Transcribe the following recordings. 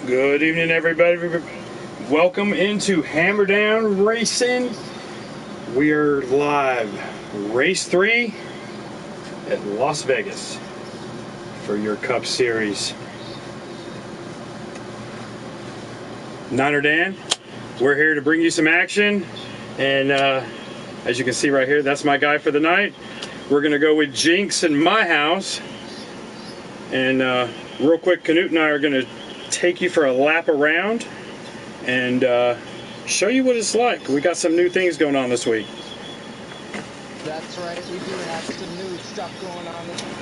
Good evening, everybody. Welcome into Hammerdown Racing. We are live, race 3 at Las Vegas for your Cup Series. Niner Dan, we're here to bring you some action, and as you can see right here, that's my guy for the night. We're going to go with Jinx in my house, and real quick, Canute and I are going to take you for a lap around and show you what it's like. We got some new things going on this week. That's right, we do have some new stuff going on this week.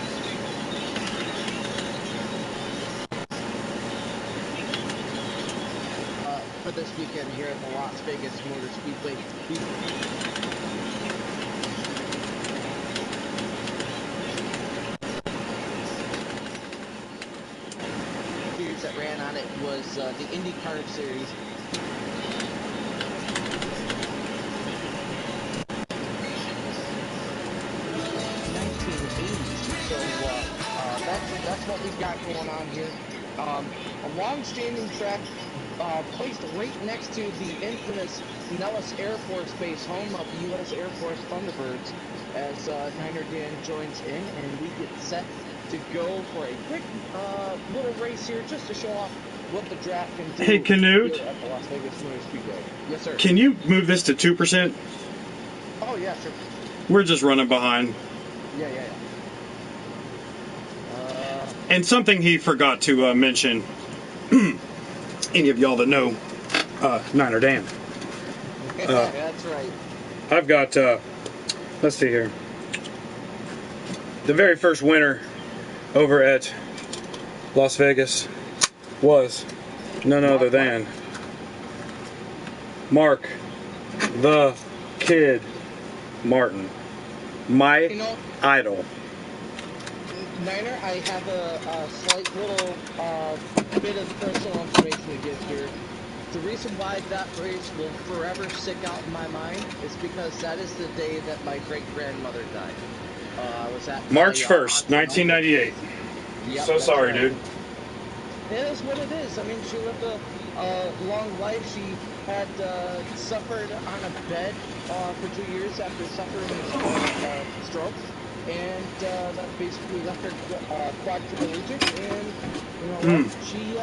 For this weekend here at the Las Vegas Motor Speedway. That ran on it was the IndyCar Series. So that's what we've got going on here. A long-standing track placed right next to the infamous Nellis Air Force Base, home of the U.S. Air Force Thunderbirds, as Niner Dan joins in and we get set to go for a quick little race here just to show off what the draft can do. Hey, Canute. Here at the Las Vegas Motor Speedway. Yes, sir. Can you move this to 2%? Oh, yeah, sure. We're just running behind. Yeah. And something he forgot to mention, any of y'all that know Niner Dan. That's right. I've got, let's see here, the very first winner over at Las Vegas was none other than Mark the Kid Martin, my idol. Niner, I have a slight little bit of personal information to give here. The reason why that race will forever stick out in my mind is because that is the day that my great-grandmother died. I was at March 1st, 1998. Yep, So sorry, right. dude. It is what it is. I mean, she lived a long life. She had suffered on a bed for 2 years after suffering a stroke. And that basically left her quadriplegic, and she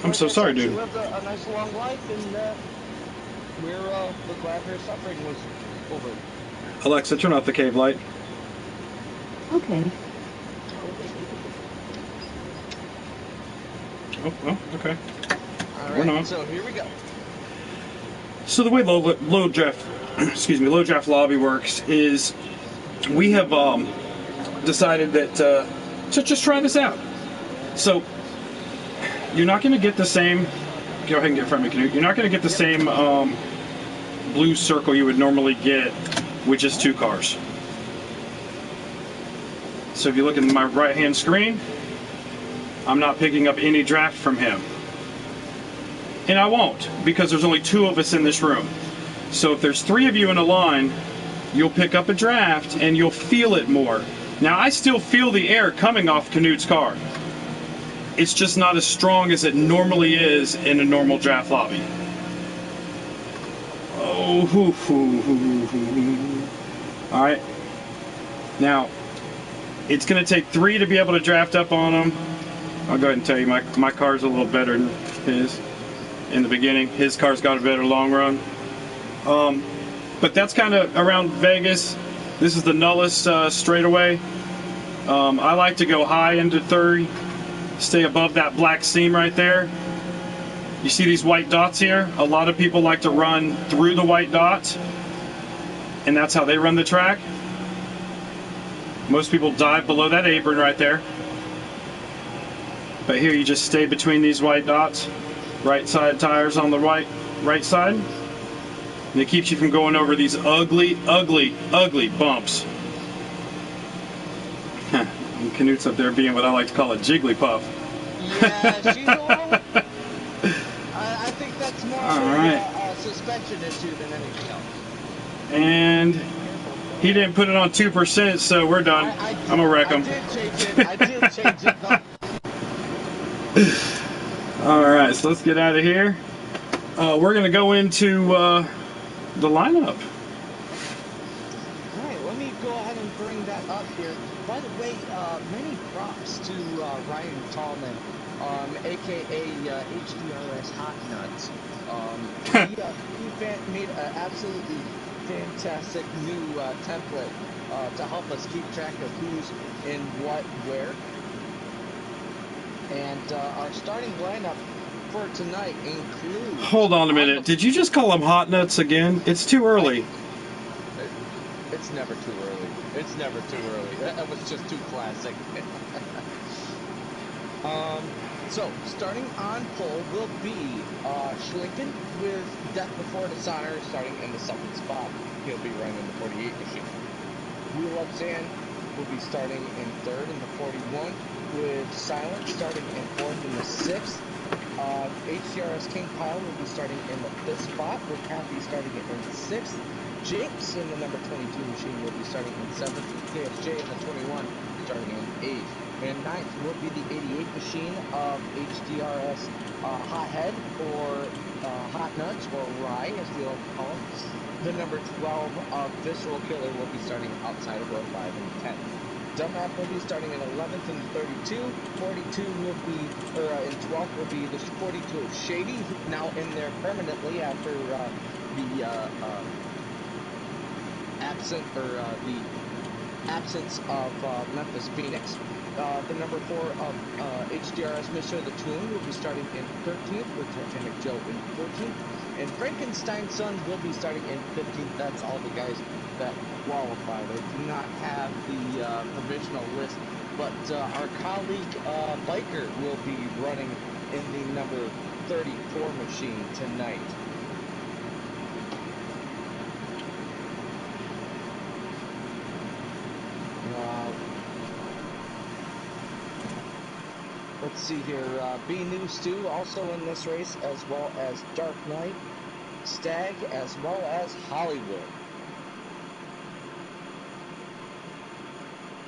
I'm so sorry, dude. She lived a nice long life, and we're glad her suffering was over. Alexa, turn off the cave light. Okay. Oh, okay. All We're not. right, so here we go. So the way low draft, low draft lobby works is we have decided that to just try this out. So you're not going to get the same. Go ahead and get in front of me, Canute. You're not going to get the same blue circle you would normally get with just 2 cars. So if you look at my right-hand screen, I'm not picking up any draft from him. And I won't, because there's only 2 of us in this room. So if there's 3 of you in a line, you'll pick up a draft and you'll feel it more. Now, I still feel the air coming off Canute's car. It's just not as strong as it normally is in a normal draft lobby. Oh, all right. Now, it's going to take 3 to be able to draft up on them. I'll go ahead and tell you, my car's a little better than his. In the beginning, his car's got a better long run. But that's kind of around Vegas. This is the Nellis straightaway. I like to go high into 30, stay above that black seam right there. You see these white dots here? A lot of people like to run through the white dots, and that's how they run the track. Most people dive below that apron right there. But here you just stay between these white dots. Right side tires on the right side. And it keeps you from going over these ugly bumps. And Canute's up there being what I like to call a Jigglypuff. Yeah, she's a little... I think that's more of a suspension issue than anything else. And he didn't put it on 2%, so we're done. I'm going to wreck him. I did change it. All right, so let's get out of here. We're going to go into the lineup. All right, let me go ahead and bring that up here. By the way, many props to Ryan Tallman, aka HDRS Hot Nuts. He made an absolutely fantastic new template to help us keep track of who's in what where. And our starting lineup for tonight includes. Hold on a minute. Did you just call them hot nuts again? It's too early. It's never too early. It's never too early. That was just too classic. So starting on pole will be Schlinken with Death Before Dishonor starting in the second spot. He'll be running the 48 machine. Wheel Up Zan will be starting in third in the 41, with Silence starting in fourth in the sixth. HCRS King Pile will be starting in the fifth spot, with Kathy starting in sixth. Jinx in the number 22 machine will be starting in seventh, with KSJ in the 21 starting in eighth. And ninth will be the 88 machine of HDRS Hothead, or Hot Nuts, or Rye, as we like to call him. The number 12 of Visceral Killer will be starting outside of row 5 and 10. Dumbapp will be starting in 11th and 32. 42 will be, or in 12th will be the 42 of Shady, now in there permanently after the absence of Memphis Phoenix. The number 4 of HDRS Mr. the Toon will be starting in 13th, with Titanic Joe in 14th. And Frankenstein's Son will be starting in 15th. That's all the guys that qualify. They do not have the provisional list, but our colleague Biker will be running in the number 34 machine tonight. Let's see here. B News 2 also in this race, as well as Dark Knight, Stag, as well as Hollywood.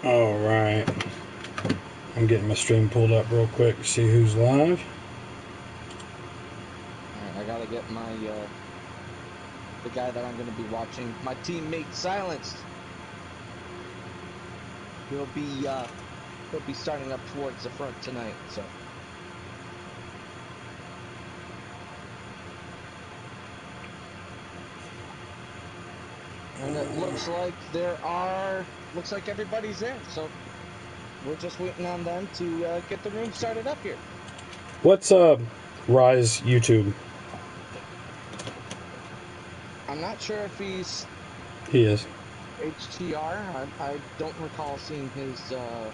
All right. I'm getting my stream pulled up real quick to see who's live. All right, I gotta get my the guy that I'm going to be watching, my teammate Silenced. He'll be starting up towards the front tonight. So. And it looks like looks like everybody's there. So we're just waiting on them to get the room started up here. What's Rise YouTube? I'm not sure if He is. HTR. I don't recall seeing his. I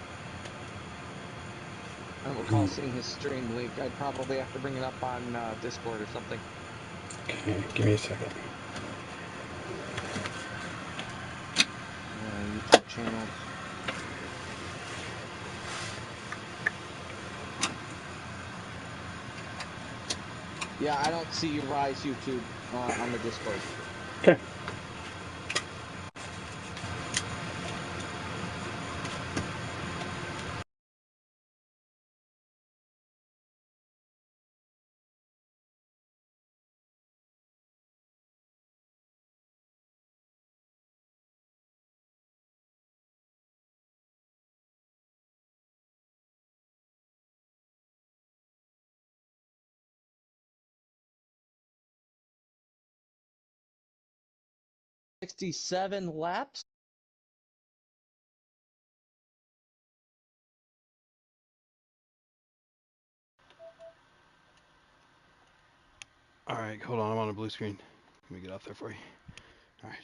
don't recall seeing his stream link. I'd probably have to bring it up on Discord or something. Okay, give me a second. YouTube channels. Yeah, I don't see Rise YouTube on the Discord. Okay. $67 laps. All right, hold on. I'm on a blue screen. Let me get off there for you. All right.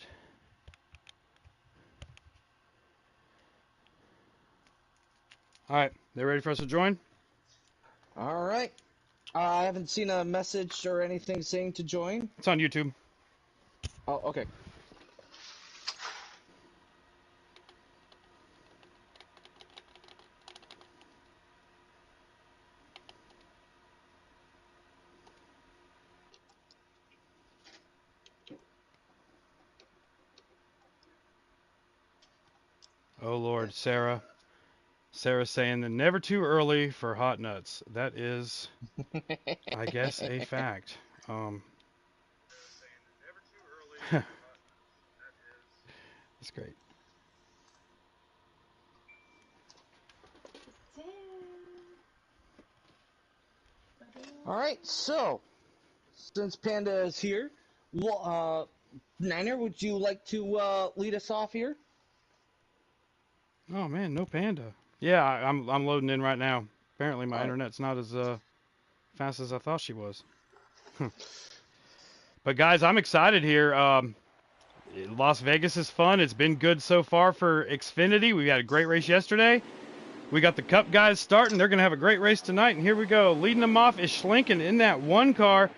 All right, they ready for us to join? All right. I haven't seen a message or anything saying to join. It's on YouTube. Oh, okay. Oh Lord, Sarah. Sarah's saying that never too early for hot nuts. That is, I guess, a fact. That's great. All right, so since Panda is here, well, Niner, would you like to lead us off here? Oh man, no panda. Yeah, I'm loading in right now. Apparently my All right. internet's not as fast as I thought she was. But guys, I'm excited here. Las Vegas is fun. It's been good so far for Xfinity. We had a great race yesterday. We got the Cup guys starting. They're going to have a great race tonight. And here we go. Leading them off is Schlinken in that one car.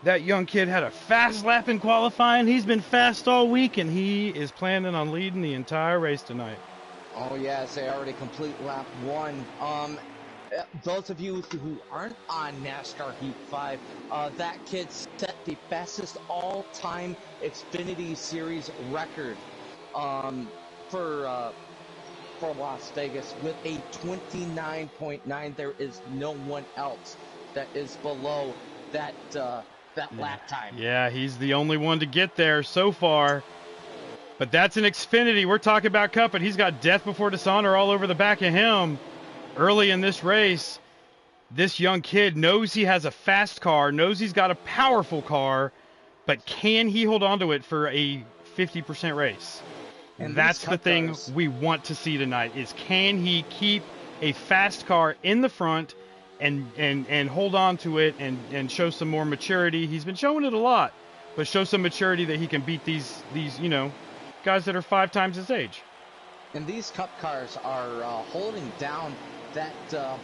That young kid had a fast lap in qualifying. He's been fast all week, and he is planning on leading the entire race tonight. Oh yes, they already complete lap 1. Those of you who aren't on NASCAR Heat 5, that kid set the fastest all-time Xfinity Series record for Las Vegas with a 29.9. There is no one else that is below that lap time. Yeah, he's the only one to get there so far. But that's an Xfinity. We're talking about Cup, and he's got death before dishonor all over the back of him. Early in this race, this young kid knows he has a fast car, knows he's got a powerful car, but can he hold on to it for a 50% race? And that's the thing we want to see tonight, is can he keep a fast car in the front and hold on to it and show some more maturity. He's been showing it a lot, but show some maturity that he can beat these guys that are 5 times his age. And these Cup cars are holding down that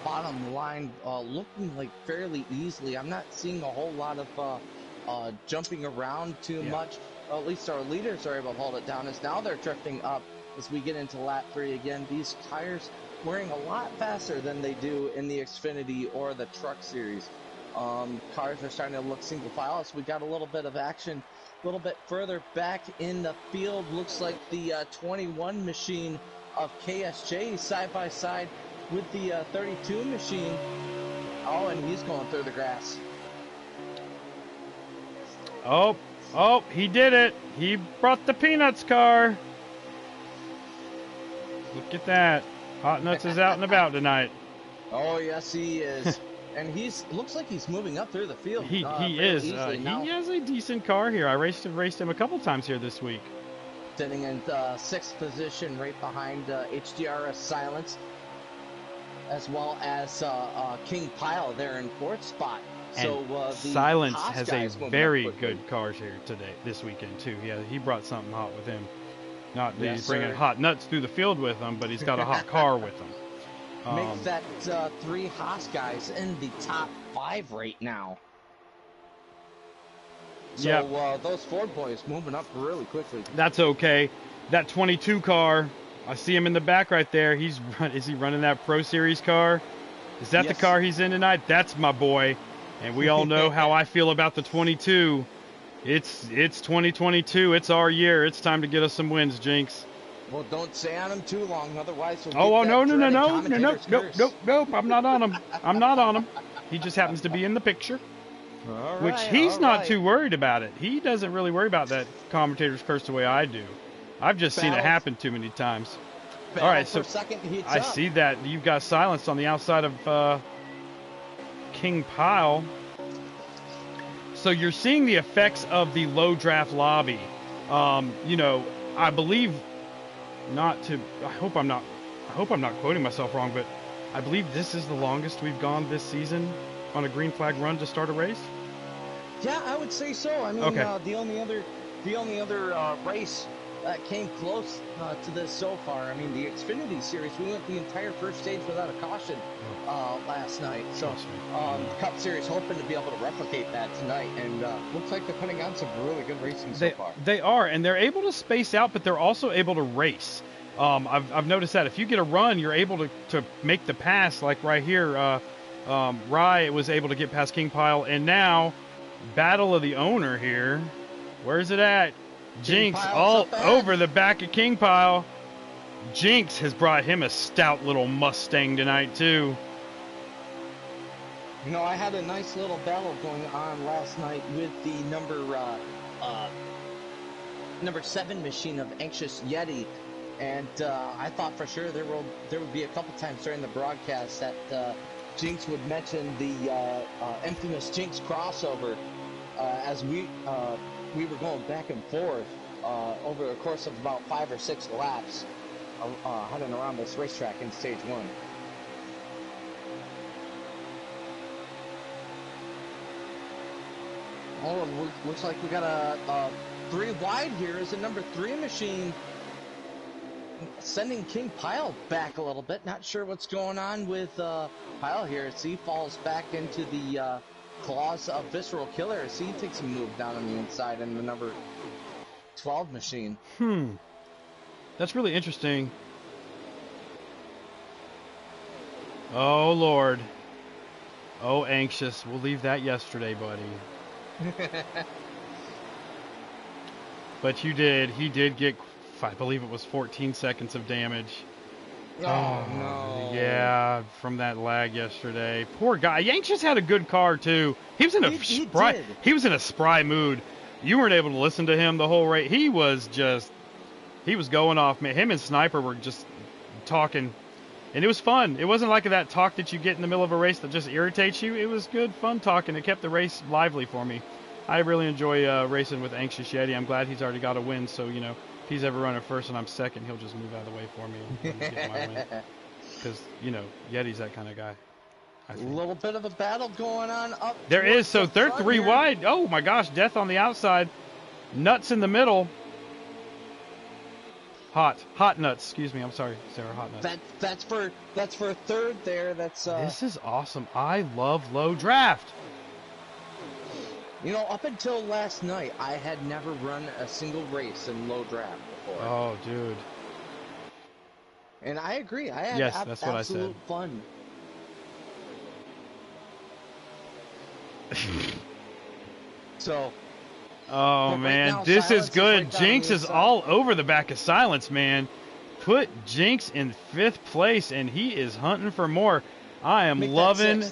bottom line, looking like fairly easily. I'm not seeing a whole lot of jumping around too much. At least our leaders are able to hold it down, as now they're drifting up as we get into lap 3 again. These tires wearing a lot faster than they do in the Xfinity or the Truck Series. Cars are starting to look single file as we got a little bit of action a little bit further back in the field. Looks like the 21 machine of KSJ side by side with the 32 machine. Oh, and he's going through the grass. Oh, he did it. He brought the Peanuts car. Look at that. Hot Nuts is out and about tonight. Oh, yes, he is. And looks like he's moving up through the field. He is. He has a decent car here. I raced him a couple times here this week. Sitting in 6th position right behind HDRS Silence, as well as King Pile there in 4th spot. And so Silence has a very good cars here this weekend too. Yeah, he brought something hot with him. Not that he's bringing hot nuts through the field with him, but he's got a hot car with him. Makes that 3 Haas guys in the top 5 right now. So those Ford boys moving up really quickly. That's okay. That 22 car, I see him in the back right there. Is he running that Pro Series car? Is that the car he's in tonight? That's my boy. And we all know how I feel about the 22. It's 2022. It's our year. It's time to get us some wins, Jinx. Well, don't stay on him too long, otherwise we'll no. Nope. I'm not on him. I'm not on him. He just happens to be in the picture. Which he's not too worried about it. He doesn't really worry about that commentator's curse the way I do. I've just seen it happen too many times. All right, so I see that you've got Silence on the outside of King Pile. So you're seeing the effects of the low draft lobby. I believe I hope I'm not quoting myself wrong, but I believe this is the longest we've gone this season on a green flag run to start a race. Yeah, I would say so. I mean, the only other race that came close to this so far, I mean, the Xfinity Series, we went the entire first stage without a caution last night. So Cup Series hoping to be able to replicate that tonight, and looks like they're putting on some really good racing so far. They are, and they're able to space out, but they're also able to race. I've noticed that if you get a run, you're able to make the pass, like right here. Rye was able to get past King Pile, and now Battle of the Owner here. Where's it at? Jinx all over the back of King Pile. Jinx has brought him a stout little Mustang tonight, too. You know, I had a nice little battle going on last night with the number 7 machine of Anxious Yeti, and I thought for sure there would be a couple times during the broadcast that Jinx would mention the infamous Jinx crossover as we were going back and forth over the course of about 5 or 6 laps heading around this racetrack in stage 1. Oh, it looks like we got a 3 wide here is the number 3 machine, sending King Pyle back a little bit. Not sure what's going on with Pyle here as he falls back into the claws of Visceral Killer as he takes a move down on the inside in the number 12 machine. That's really interesting. Oh, Lord. Oh, Anxious. We'll leave that yesterday, buddy. But he did get, I believe it was 14 seconds of damage. Oh, no. Yeah, from that lag yesterday. Poor guy. Anxious had a good car too. He was in a spry mood. You weren't able to listen to him the whole race. He was going off, man. Him and Sniper were just talking. And it was fun. It wasn't like that talk that you get in the middle of a race that just irritates you. It was good, fun talking. It kept the race lively for me. I really enjoy racing with Anxious Yeti. I'm glad he's already got a win. So, you know, if he's ever running first and I'm second, he'll just move out of the way for me and get my win. Because, you know, Yeti's that kind of guy. A little bit of a battle going on up. There is. So they're 3 wide. Oh, my gosh. Death on the outside. Nuts in the middle. Hot nuts. Excuse me. I'm sorry, Sarah. Hot nuts. That's for third there. This is awesome. I love low draft. You know, up until last night, I had never run a single race in low draft before. Oh, dude. And I agree. I had that's what absolute fun. So. Oh, man, now, this is good. Jinx is all over the back of Silence, man. Put Jinx in 5th place, and he is hunting for more. I am loving.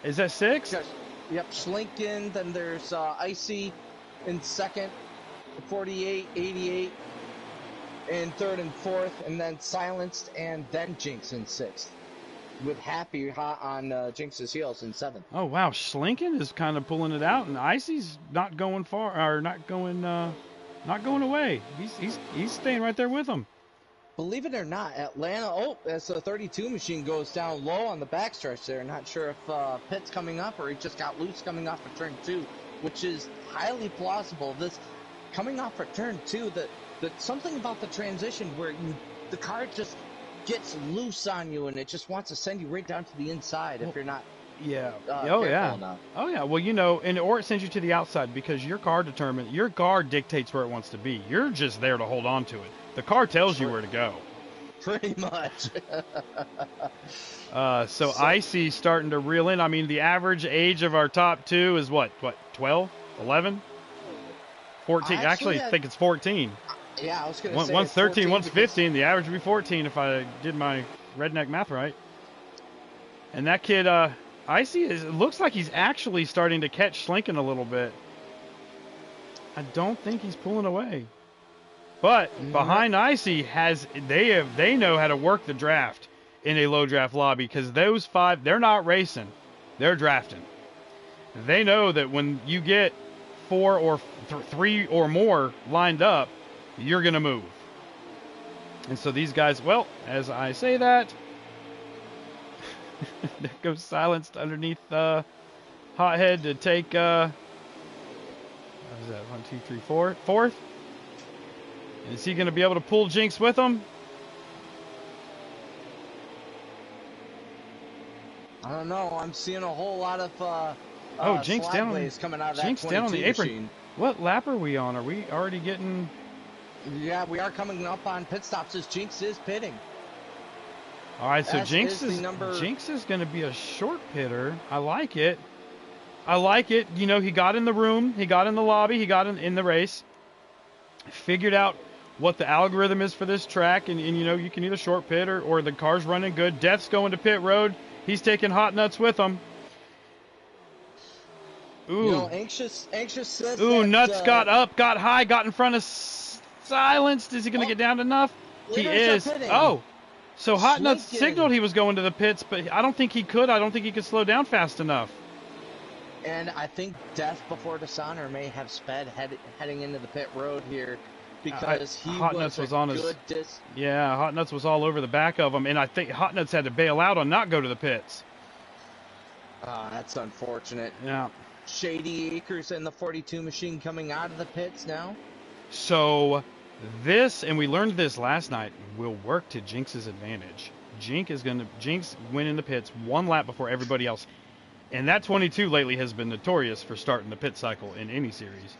Is that 6? Yep, Schlinken. Then there's Icy in 2nd, 48, 88, in 3rd and 4th, and then Silenced, and then Jinx in 6th. With Happy hot on Jinx's heels in 7th. Oh wow, Schlinken is kind of pulling it out, and Icy's not going far, or not going away. He's staying right there with him. Believe it or not, Atlanta. Oh, as the 32 machine goes down low on the backstretch there. Not sure if Pitt's coming up or he just got loose coming off of turn 2, which is highly plausible. This coming off of turn 2, that something about the transition where the car just gets loose on you and it just wants to send you right down to the inside if you're not careful enough. Oh yeah, well, you know, or it sends you to the outside because your car dictates where it wants to be. You're just there to hold on to it. The car tells you where to go. Pretty much. So Icy's starting to reel in. I mean, the average age of our top 2 is what 12, 11, 14. Actually, I think it's 14. Yeah, I was going to say one's 13, one's 15. The average would be 14 if I did my redneck math right. And that kid, Icy, it looks like he's actually starting to catch Schlinken a little bit. I don't think he's pulling away. But behind Icy they know how to work the draft in a low draft lobby because those 5, they're not racing, they're drafting. They know that when you get 4 or 3 or more lined up, you're going to move. And so these guys, well, as I say that, there goes Silenced underneath Hothead to take, what is that, 1, 2, 3, 4, 4th? And is he going to be able to pull Jinx with him? I don't know. I'm seeing a whole lot of Jinx down coming out of Jinx that down on the apron. Machine. What lap are we on? Are we already getting... Yeah, we are coming up on pit stops as Jinx is pitting. All right, so Jinx is going to be a short pitter. I like it. You know, he got in the room. He got in the lobby. He got in the race. Figured out what the algorithm is for this track, and you know, you can either short pit or the car's running good. Death's going to pit road. He's taking Hot Nuts with him. Ooh. You know, anxious says Ooh, that, Nuts got up, got high, got in front of Silenced. Is he going to get down enough? He is. Oh, so Hot Nuts signaled he was going to the pits, but I don't think he could. I don't think he could slow down fast enough. And I think Death before Dishonor may have sped heading into the pit road here because Hot Nuts was on his. Yeah, Hot Nuts was all over the back of him, and I think Hot Nuts had to bail out on not go to the pits. That's unfortunate. Yeah. Shady Acres and the 42 machine coming out of the pits now. So this, and we learned this last night, will work to Jinx's advantage. Jinx went in the pits one lap before everybody else. And that 22 lately has been notorious for starting the pit cycle in any series.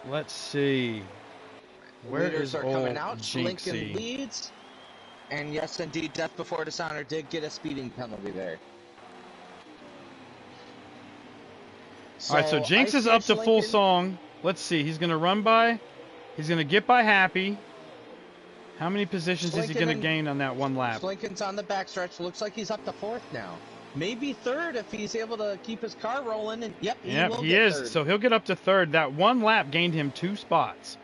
Let's see. Where Leaders is are coming out. Jinxie? Lincoln leads. And yes, indeed, Death Before Dishonor did get a speeding penalty there. All right, so Jinx is up to full song. Let's see. He's going to run by. He's going to get by Happy. How many positions is he going to gain on that one lap? Lincoln's on the backstretch. Looks like he's up to fourth now. Maybe third if he's able to keep his car rolling. And yep, he is. Third. So he'll get up to third. That one lap gained him 2 spots.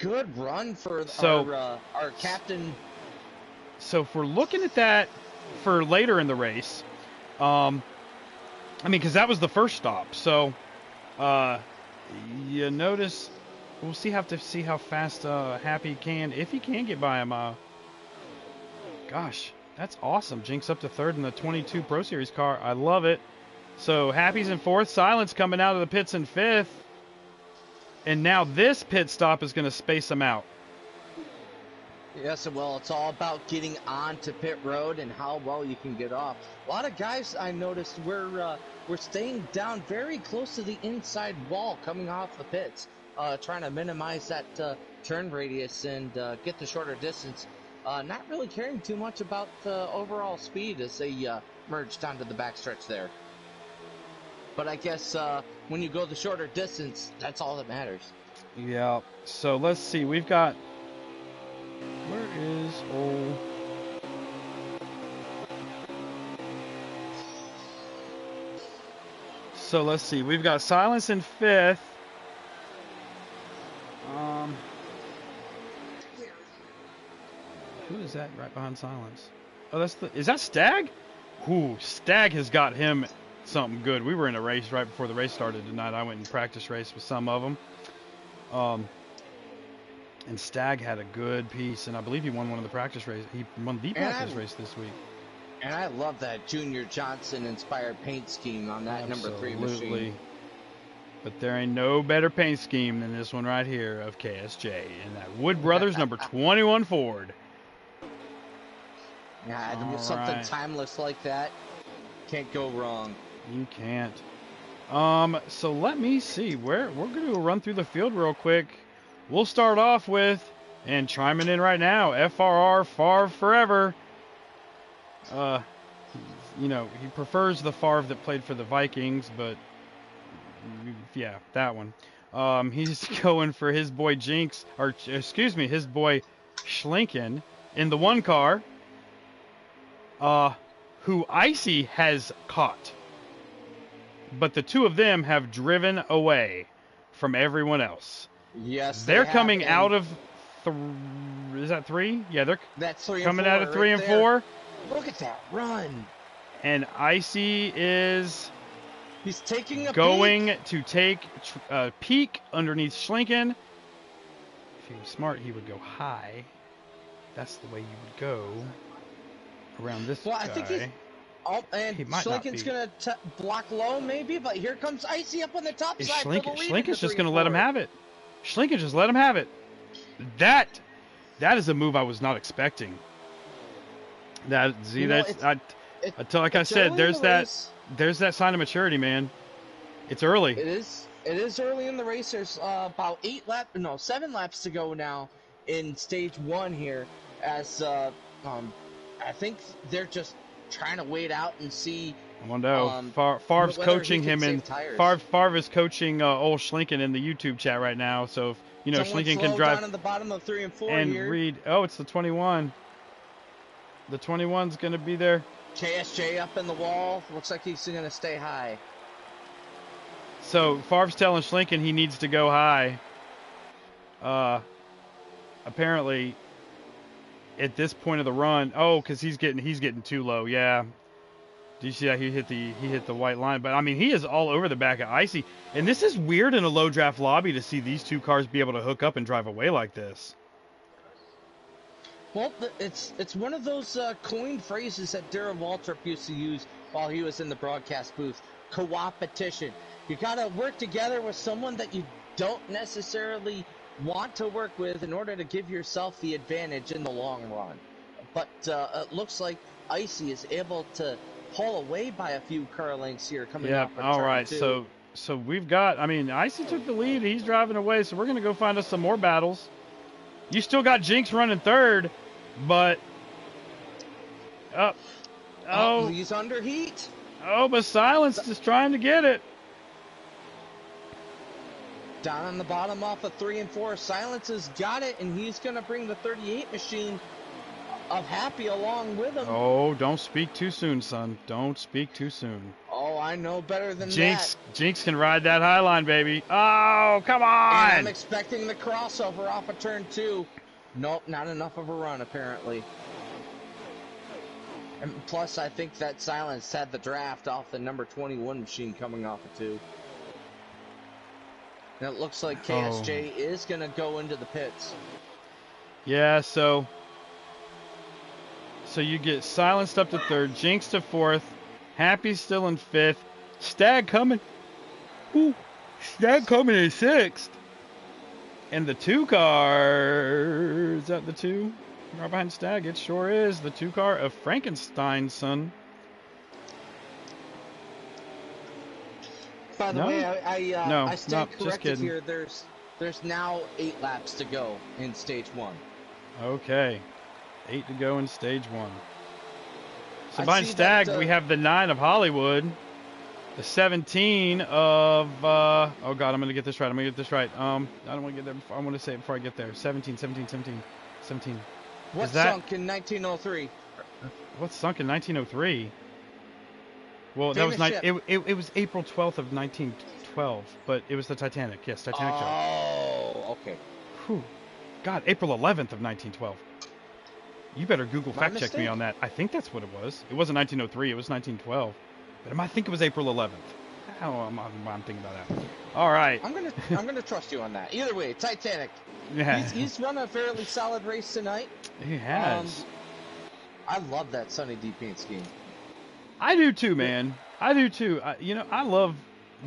Good run for our captain. So if we're looking at that for later in the race, I mean, because that was the first stop. So you notice. We'll have to see how fast Happy can, if he can get by him. Gosh, that's awesome. Jinx up to third in the 22 Pro Series car. I love it. So Happy's in fourth. Silence coming out of the pits in fifth. And now this pit stop is going to space them out. Yes, well, it's all about getting on to pit road and how well you can get off. A lot of guys I noticed we're staying down very close to the inside wall coming off the pits. Trying to minimize that turn radius and get the shorter distance. Not really caring too much about the overall speed as they merged onto the backstretch there. But I guess when you go the shorter distance, that's all that matters. Yeah. So let's see. We've got. Where is old? So let's see. We've got Silence in fifth. Who is that right behind Silence? Oh, is that Stag? Ooh, Stag has got him something good. We were in a race right before the race started tonight. I went and practice race with some of them. And Stag had a good piece, and I believe he won one of the practice races. He won the practice race this week. And I love that Junior Johnson inspired paint scheme on that number 3 machine. But there ain't no better paint scheme than this one right here of KSJ and that Wood Brothers number 21 Ford. Yeah, something timeless like that can't go wrong. You can't. So let me see. We're going to run through the field real quick. We'll start off with, and chiming in right now, FRR Favre Forever. You know, he prefers the Favre that played for the Vikings, but yeah, that one. He's going for his boy Jinx, or excuse me, his boy Schlinken in the one car, who Icy has caught. But the two of them have driven away from everyone else. Yes, they're coming out of. Is that 3? Yeah, that's 3 coming and 4 out of 3 and 4. Look at that run. And Icy is. He's taking a going to take a peek underneath Schlinken. If he was smart, he would go high. That's the way you would go around this guy. I think he's. Oh, and Schlinken's going to block low, maybe, but here comes Icy up on the top side. Schlinken's just going to let him have it. Schlinken just let him have it. That is a move I was not expecting. Like I said, there's that sign of maturity, man. It's early. It is early in the race. There's about 7 laps to go now in stage 1 here. As I think they're just trying to wait out and see. I don't know. Favre's whether he coaching can him, save and tires. Favre is coaching old Schlinken in the YouTube chat right now. So if, you know, Someone Schlinken slow can drive down in the bottom of 3 and 4 and here. read. Oh, it's the 21. The 21's going to be there. KSJ up in the wall. Looks like he's going to stay high. So Favre's telling Schlinken he needs to go high. Apparently, at this point of the run, because he's getting too low. Yeah. Do you see how he hit the white line? But I mean, he is all over the back of Icy, and this is weird in a low draft lobby to see these two cars be able to hook up and drive away like this. Well, it's one of those coined phrases that Darren Waltrip used to use while he was in the broadcast booth. Co-opetition. You got to work together with someone that you don't necessarily want to work with in order to give yourself the advantage in the long run. But it looks like Icy is able to pull away by a few car lengths here coming up. Yeah, all right. So we've got, I mean, Icy took the lead. He's driving away, so we're going to go find us some more battles. You still got Jinx running third, but he's under heat. Oh, but Silence is trying to get it. Down on the bottom off of 3 and 4, Silence has got it, and he's going to bring the 38 machine of Happy along with him. Oh, don't speak too soon, son. Don't speak too soon. Oh, I know better than Jinx, that. Jinx can ride that high line, baby. Oh, come on! And I'm expecting the crossover off of turn 2. Nope, not enough of a run, apparently. And plus, I think that Silence had the draft off the number 21 machine coming off of 2. And it looks like KSJ is going to go into the pits. Yeah, so you get Silenced up to third, Jinx to fourth, Happy still in fifth, Stag coming. Ooh, Stag coming in sixth. And the 2 car, is that the 2? Right behind Stag, it sure is. The 2 car of Frankenstein, son. By the way, I stand corrected just here. There's now 8 laps to go in stage 1. Okay. 8 to go in stage 1. So behind Stag, we have the 9 of Hollywood. The 17 of, oh God, I'm going to get this right. I don't want to get there before, I want to say it before I get there. 17. What sunk in 1903? What's sunk in 1903? Well, that was it was April 12th of 1912, but it was the Titanic. Yes, Titanic job. Oh, okay. Whew. God, April 11th of 1912. You better Google fact check me on that. I think that's what it was. It wasn't 1903. It was 1912. But I think it was April 11th. How I'm thinking about that. All right. I'm gonna trust you on that. Either way, Titanic. Yeah. He's run a fairly solid race tonight. He has. I love that Sunny D paint scheme. I do too, man. I do too. I love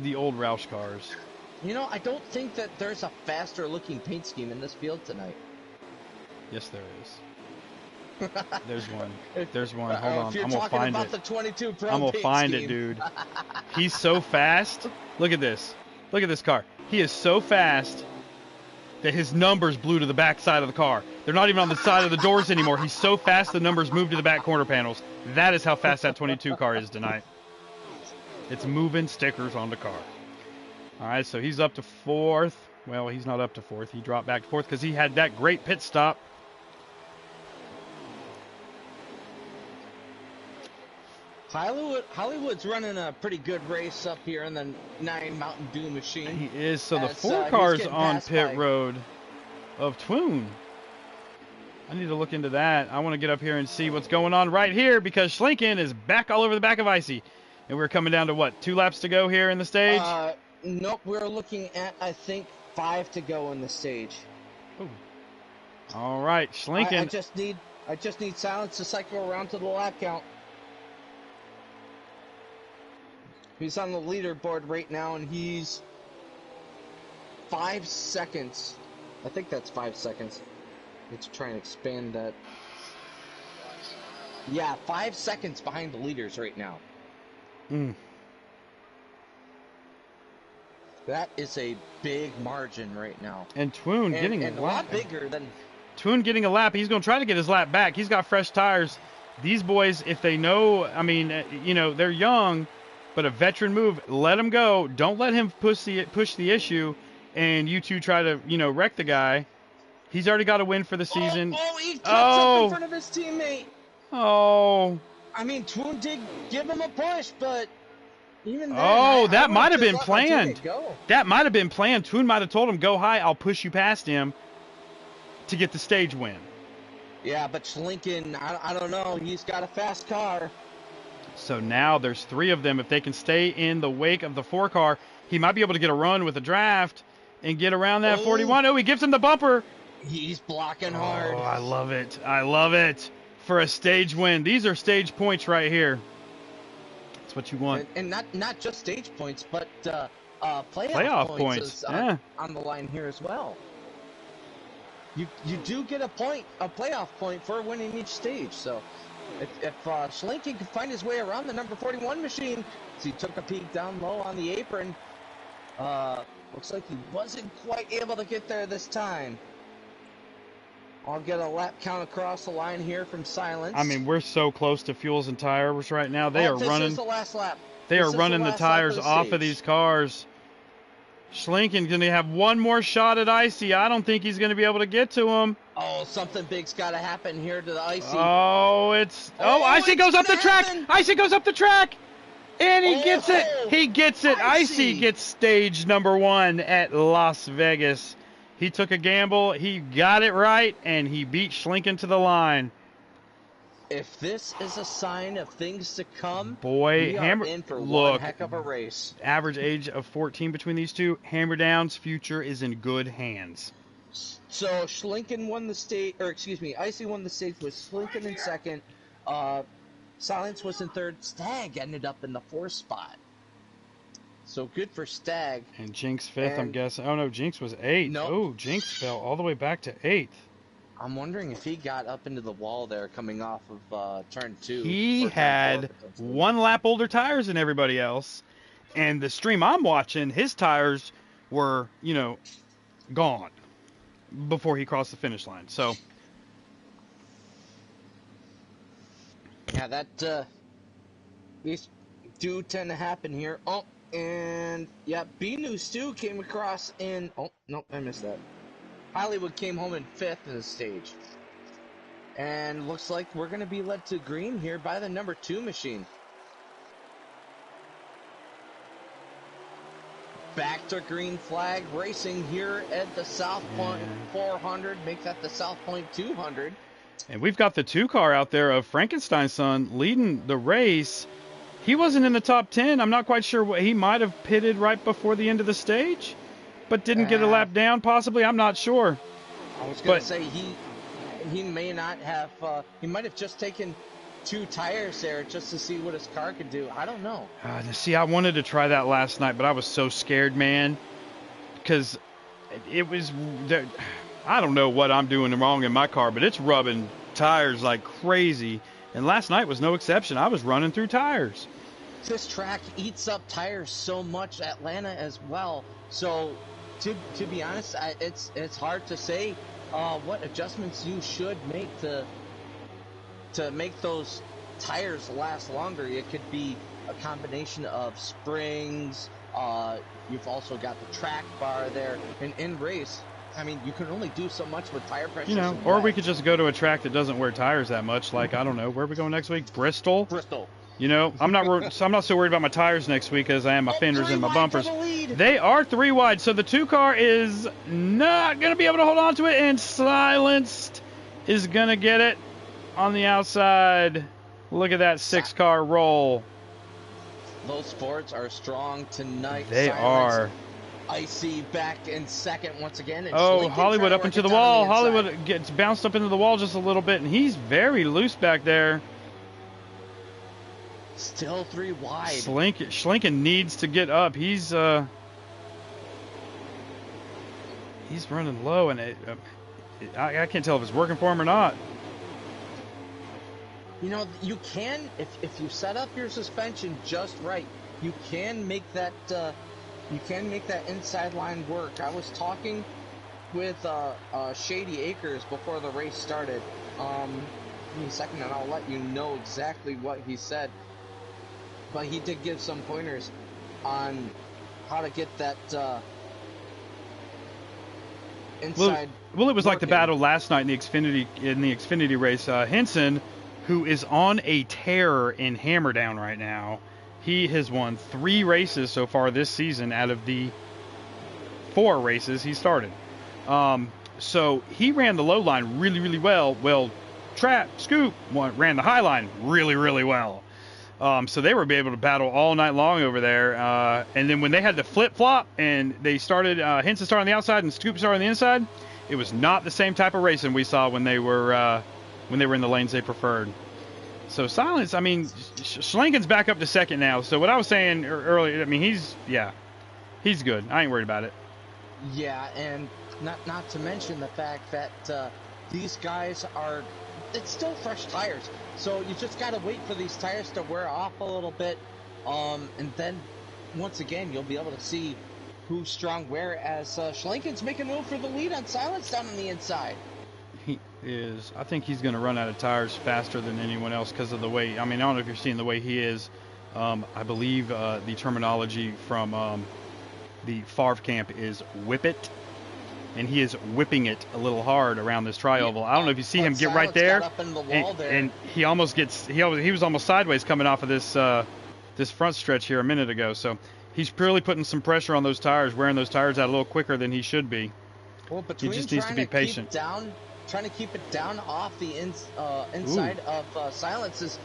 the old Roush cars. I don't think that there's a faster looking paint scheme in this field tonight. Yes, there is. There's one. Hold on. I'm gonna find it. The 22 Pro I'm gonna find it, dude. He's so fast. Look at this. Look at this car. He is so fast that his numbers blew to the back side of the car. They're not even on the side of the doors anymore. He's so fast the numbers moved to the back corner panels. That is how fast that 22 car is tonight. It's moving stickers on the car. All right, so he's up to fourth. Well, he's not up to fourth. He dropped back to fourth because he had that great pit stop. Hollywood's running a pretty good race up here in the 9 Mountain Dew machine. He is. So the 4 cars on pit road of Twoon. I need to look into that. I want to get up here and see what's going on right here because Schlinken is back all over the back of Icy. And we're coming down to what, 2 laps to go here in the stage? Nope, we're looking at, I think, 5 to go in the stage. Ooh. All right, Schlinken. I just need Silence to cycle around to the lap count. He's on the leaderboard right now, and he's 5 seconds. I think that's 5 seconds. Let's try and expand that. Yeah, 5 seconds behind the leaders right now. That is a big margin right now. And Twoon getting a lot bigger than... Twoon getting a lap. He's going to try to get his lap back. He's got fresh tires. These boys, if they know, I mean, they're young, but a veteran move, let him go. Don't let him push the issue, and you two try to, wreck the guy. He's already got a win for the season. He cuts up in front of his teammate. Oh. I mean, Twoon did give him a push, but even then, that might have been planned. Go. That might have been planned. Twoon might have told him, go high, I'll push you past him to get the stage win. Yeah, but Schlinken, I don't know. He's got a fast car. So now there's 3 of them. If they can stay in the wake of the 4 car, he might be able to get a run with a draft and get around that 41. Oh, he gives him the bumper. He's blocking hard. Oh, I love it. I love it. For a stage win. These are stage points right here. That's what you want. And not just stage points, but playoff points. On the line here as well. You do get a playoff point for winning each stage. So if Schlinken can find his way around the number 41 machine, so he took a peek down low on the apron. Looks like he wasn't quite able to get there this time. I'll get a lap count across the line here from Silence. I mean, we're so close to fuels and tires right now. They are running. This is the last lap. They are running the tires off of these cars. Schlinken's going to have one more shot at Icy. I don't think he's going to be able to get to him. Oh, something big's got to happen here to the Icy. Icy goes up the track. Icy goes up the track. And he gets it. He gets it. Icy gets stage number 1 at Las Vegas. He took a gamble. He got it right, and he beat Schlinken to the line. If this is a sign of things to come, boy, we are in for one heck of a race. Average age of 14 between these two. Hammerdown's future is in good hands. So Schlinken won the stage, Icy won the stage with Schlinken in second. Silence was in third. Stag ended up in the 4th spot. So good for Stag. And Jinx 5th, I'm guessing. Oh no, Jinx was 8th. Nope. Oh, Jinx fell all the way back to 8th. I'm wondering if he got up into the wall there coming off of turn 2. He had 1 lap older tires than everybody else. And the stream I'm watching, his tires were, gone before he crossed the finish line. So, yeah, these do tend to happen here. Oh, and yeah, B-New Stu came across in, oh, nope, I missed that. Hollywood came home in 5th in the stage. And looks like we're going to be led to green here by the number 2 machine. Back to green flag racing here at the South Point 400. Make that the South Point 200. And we've got the 2 car out there of Frankenstein's son leading the race. He wasn't in the top 10. I'm not quite sure what he might have pitted right before the end of the stage. But didn't get a lap down, possibly. I'm not sure. I was going to say he may not have. He might have just taken 2 tires there just to see what his car could do. I don't know. See, I wanted to try that last night, but I was so scared, man, because it was. I don't know what I'm doing wrong in my car, but it's rubbing tires like crazy. And last night was no exception. I was running through tires. This track eats up tires so much. Atlanta as well. So. To be honest, it's hard to say what adjustments you should make to make those tires last longer. It could be a combination of springs. You've also got the track bar there. And in race, I mean, you can only do so much with tire pressure. Or we could just go to a track that doesn't wear tires that much. Like, I don't know, where are we going next week? Bristol. I'm not so worried about my tires next week as I am my fenders and my bumpers. They are 3 wide, so the 2 car is not going to be able to hold on to it, and Silenced is going to get it on the outside. Look at that 6 car roll. Those sports are strong tonight. They are. Icy back in second once again. And Hollywood up into the wall. Hollywood gets bounced up into the wall just a little bit, and he's very loose back there. Still 3 wide. Schlinken needs to get up. He's running low, and I can't tell if it's working for him or not. You can, if you set up your suspension just right, you can make that inside line work. I was talking with Shady Acres before the race started. Give me a second and I'll let you know exactly what he said. But he did give some pointers on how to get that inside. Well, it was like the working. battle last night in the Xfinity race. Henson, who is on a tear in Hammerdown right now, he has won 3 races so far this season out of the 4 races he started. So he ran the low line really, really well. Well, Scoop ran the high line really, really well. So they were able to battle all night long over there. And then when they had the flip-flop and they started, Henson started on the outside and Scoop started on the inside, it was not the same type of racing we saw when they were in the lanes they preferred. So Silence, I mean, Schlenken's back up to second now. So what I was saying earlier, I mean, he's good. I ain't worried about it. Yeah, and not to mention the fact that these guys are, it's still fresh tires. So you just got to wait for these tires to wear off a little bit. And then, once again, you'll be able to see who's strong where as Schlenken's making a move for the lead on Silence down on the inside. He is. I think he's going to run out of tires faster than anyone else because of the way, I mean, I don't know if you're seeing the way he is. I believe the terminology from the Favre camp is whip it. And he is whipping it a little hard around this tri-oval. I don't know if you see him get right there, and he almost gets. He was almost sideways coming off of this front stretch here a minute ago. So he's purely putting some pressure on those tires, wearing those tires out a little quicker than he should be. Well, he just needs to be patient. Trying to keep it down off the inside of Silence is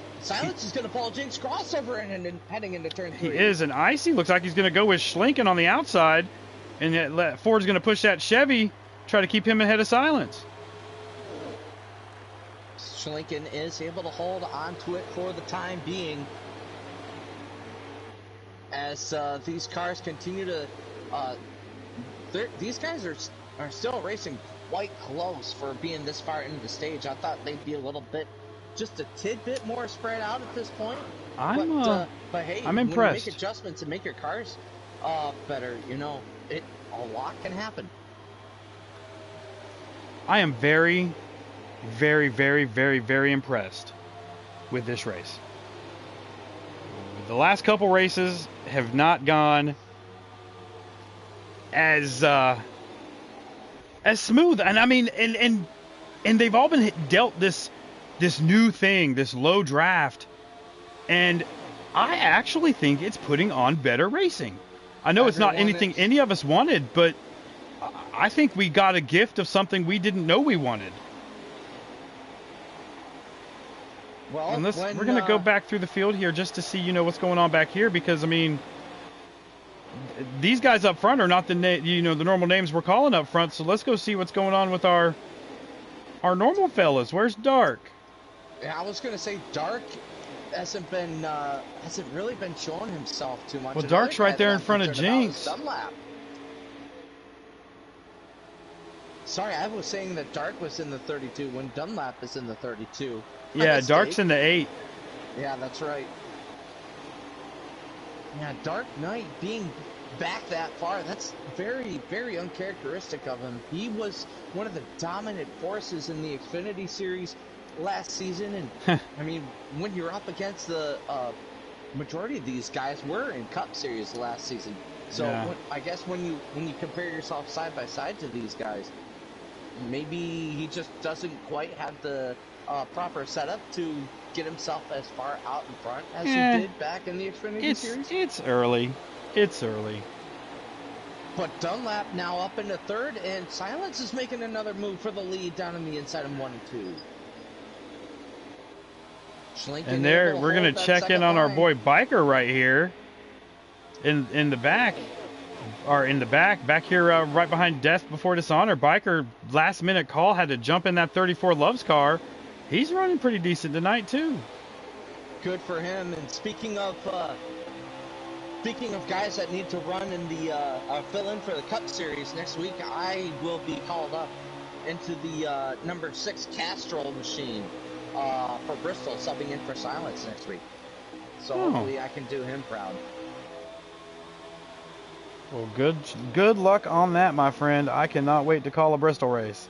going to pull a Jinx crossover and heading into turn 3. He is, and Icy looks like he's going to go with Schlenken on the outside. And Ford's going to push that Chevy, try to keep him ahead of Silence. Schlenken is able to hold on to it for the time being. As these cars continue to... these guys are still racing quite close for being this far into the stage. I thought they'd be a little bit, just a tidbit more spread out at this point. But hey, I'm impressed. When you make adjustments and make your cars better, you know, a lot can happen. I am very, very, very, very, very impressed with this race. The last couple races have not gone as smooth, and I mean, and they've all been dealt this new thing, this low draft, and I actually think it's putting on better racing. I know it's not anything any of us wanted, but I think we got a gift of something we didn't know we wanted. Well, we're going to go back through the field here just to see, you know, what's going on back here, because I mean, these guys up front are not the normal names we're calling up front. So let's go see what's going on with our normal fellas. Where's Dark? Yeah, I was going to say Dark hasn't really been showing himself too much. Well, Dark's right there in front of Jinx. Sorry, I was saying that Dark was in the 32 when Dunlap is in the 32. Yeah, Dark's in the 8. Yeah, that's right. Yeah, Dark Knight being back that far, that's very, very uncharacteristic of him. He was one of the dominant forces in the Xfinity Series last season, and I mean, when you're up against the majority of these guys were in Cup Series last season. So yeah. I guess when you compare yourself side by side to these guys, maybe he just doesn't quite have the proper setup to get himself as far out in front as he did back in the Xfinity Series. It's early. But Dunlap now up into third, and Silence is making another move for the lead down on the inside of 1 and 2. And there, we're going to check in on our boy Biker right here in the back. Or in the back here right behind Death Before Dishonor. Biker, last minute call, had to jump in that 34 Loves car. He's running pretty decent tonight too. Good for him. And speaking of guys that need to run in the fill in for the Cup Series next week, I will be called up into the number 6 Castrol machine for Bristol, subbing in for Silence next week. So hopefully I can do him proud. Well, good luck on that, my friend. I cannot wait to call a Bristol race.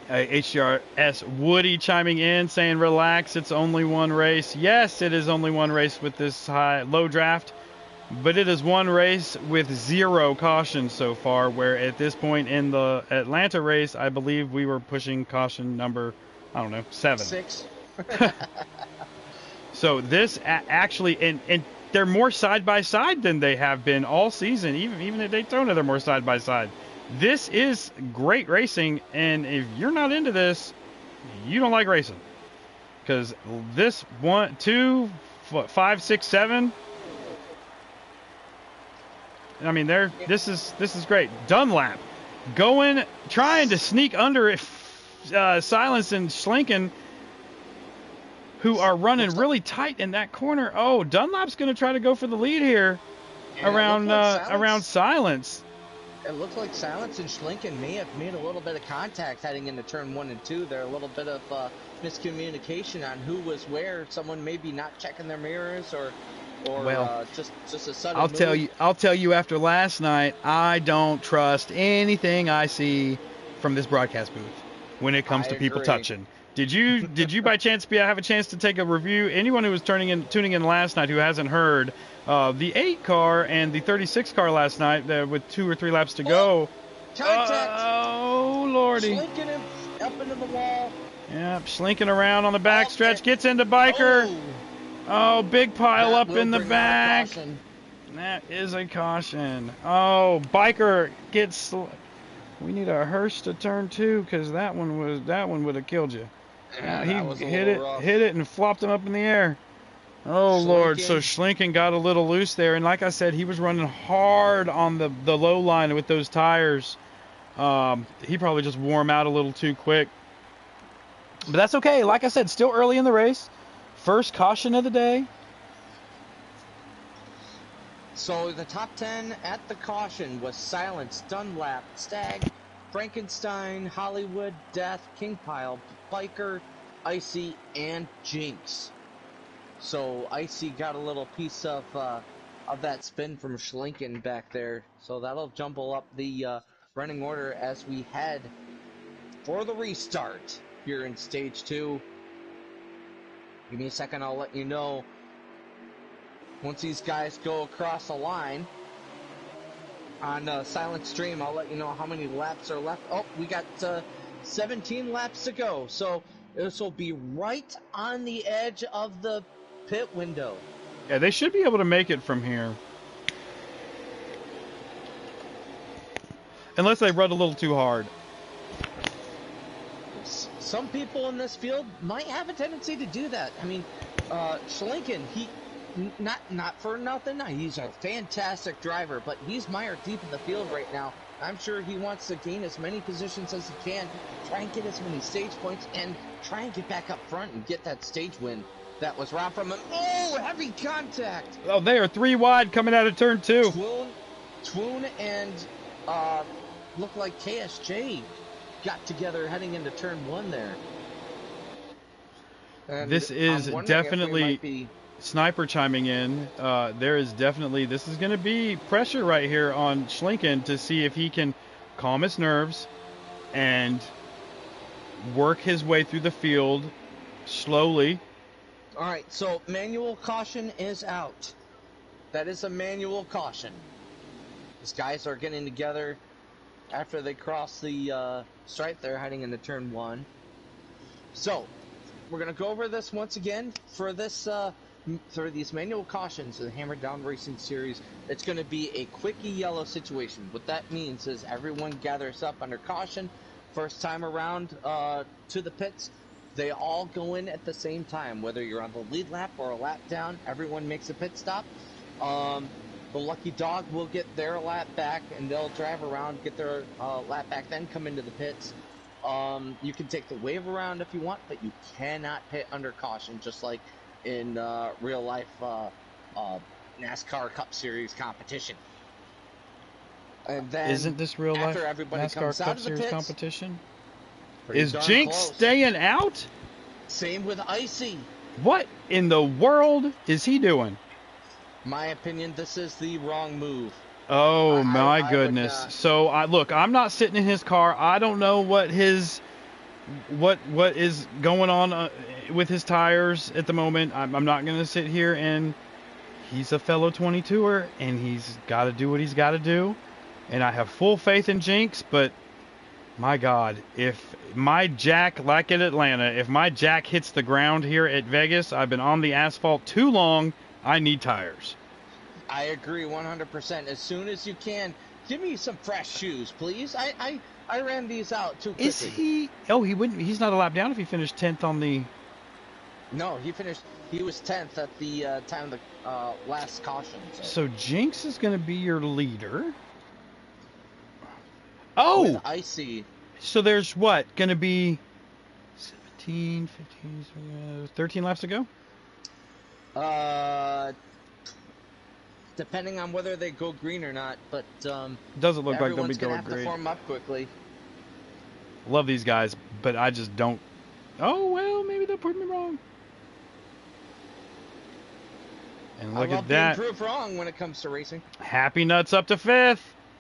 HDRS Woody chiming in saying, relax, it's only one race. Yes, it is only one race with this low draft, but it is one race with 0 caution so far, where at this point in the Atlanta race, I believe we were pushing caution number, I don't know, 7. 6. So this actually, and they're more side by side than they have been all season. Even at Daytona, they're more side by side. This is great racing, and if you're not into this, you don't like racing. Because this 1, 2, 5, 6, 7. I mean, this is great. Dunlap trying to sneak under it. Silence and Schlenken, who are running really tight in that corner. Oh, Dunlap's going to try to go for the lead here around Silence. It looked like Silence and Schlenken may have made a little bit of contact heading into turn 1 and 2. There a little bit of miscommunication on who was where. Someone maybe not checking their mirrors or just a sudden move. I'll tell you after last night, I don't trust anything I see from this broadcast booth when it comes to people touching. Did you by chance have a chance to take a review? Anyone who was tuning in last night who hasn't heard, the 8 car and the 36 car last night with 2 or 3 laps to go. Contact! Oh, Lordy. Slinking him up into the wall. Yeah, slinking around on the backstretch. Gets into Biker. Oh, big pile up in the back. That is a caution. Oh, Biker gets... We need a hearse to turn 2 because that one would have killed you. Yeah, he hit it and flopped him up in the air. Oh, Lord. So Schlenken got a little loose there. And like I said, he was running hard on the low line with those tires. He probably just wore him out a little too quick. But that's okay. Like I said, still early in the race. First caution of the day. So the top 10 at the caution was Silence, Dunlap, Stag, Frankenstein, Hollywood, Death, King Pile, Biker, Icy, and Jinx. So Icy got a little piece of that spin from Schlenken back there. So that'll jumble up the running order as we head for the restart here in Stage 2. Give me a second, I'll let you know. Once these guys go across the line on Silent Stream, I'll let you know how many laps are left. Oh, we got 17 laps to go. So this will be right on the edge of the pit window. Yeah, they should be able to make it from here. Unless they run a little too hard. Some people in this field might have a tendency to do that. I mean, Schlenken, not for nothing. He's a fantastic driver, but he's mired deep in the field right now. I'm sure he wants to gain as many positions as he can, try and get as many stage points, and try and get back up front and get that stage win that was robbed from him. Oh, heavy contact! Oh, they are 3 wide coming out of turn 2. Twoon and look like KSJ got together heading into turn 1 there. And this is definitely Sniper chiming in. This is going to be pressure right here on Schlenken to see if he can calm his nerves and work his way through the field slowly. All right, so manual caution is out. That is a manual caution. These guys are getting together after they cross the stripe there heading into turn 1. So we're going to go over this once again for this for these manual cautions in the Hammerdown Racing Series. It's going to be a quickie yellow situation. What that means is everyone gathers up under caution. First time around to the pits, they all go in at the same time. Whether you're on the lead lap or a lap down, everyone makes a pit stop. The lucky dog will get their lap back, and they'll drive around, get their lap back, then come into the pits. You can take the wave around if you want, but you cannot pit under caution, just like in real life NASCAR Cup Series competition. And then isn't this real life NASCAR Cup Series competition? Is Jinx staying out? Same with Icy. What in the world is he doing? My opinion, this is the wrong move. Oh, my goodness. So, look, I'm not sitting in his car. I don't know what his what is going on with his tires at the moment. I'm not going to sit here and he's a fellow 22er and he's got to do what he's got to do. And I have full faith in Jinx, but my God, if my jack, like at Atlanta, if my jack hits the ground here at Vegas, I've been on the asphalt too long, I need tires. I agree 100%. As soon as you can, give me some fresh shoes, please. I ran these out too quickly. Is he? Oh, he wouldn't. He's not a lap down if he finished 10th on the. No, he was 10th at the time of the last caution. So Jinx is going to be your leader. Oh! With Icy. So there's what? Going to be 17, 15, 13 laps to go? Depending on whether they go green or not, but doesn't look like they'll be everyone's going gonna have green. to form up quickly. Love these guys, but I just don't. Oh well, maybe they'll prove me wrong. And look at that. Being proved wrong when it comes to racing. Happy Nuts up to 5th.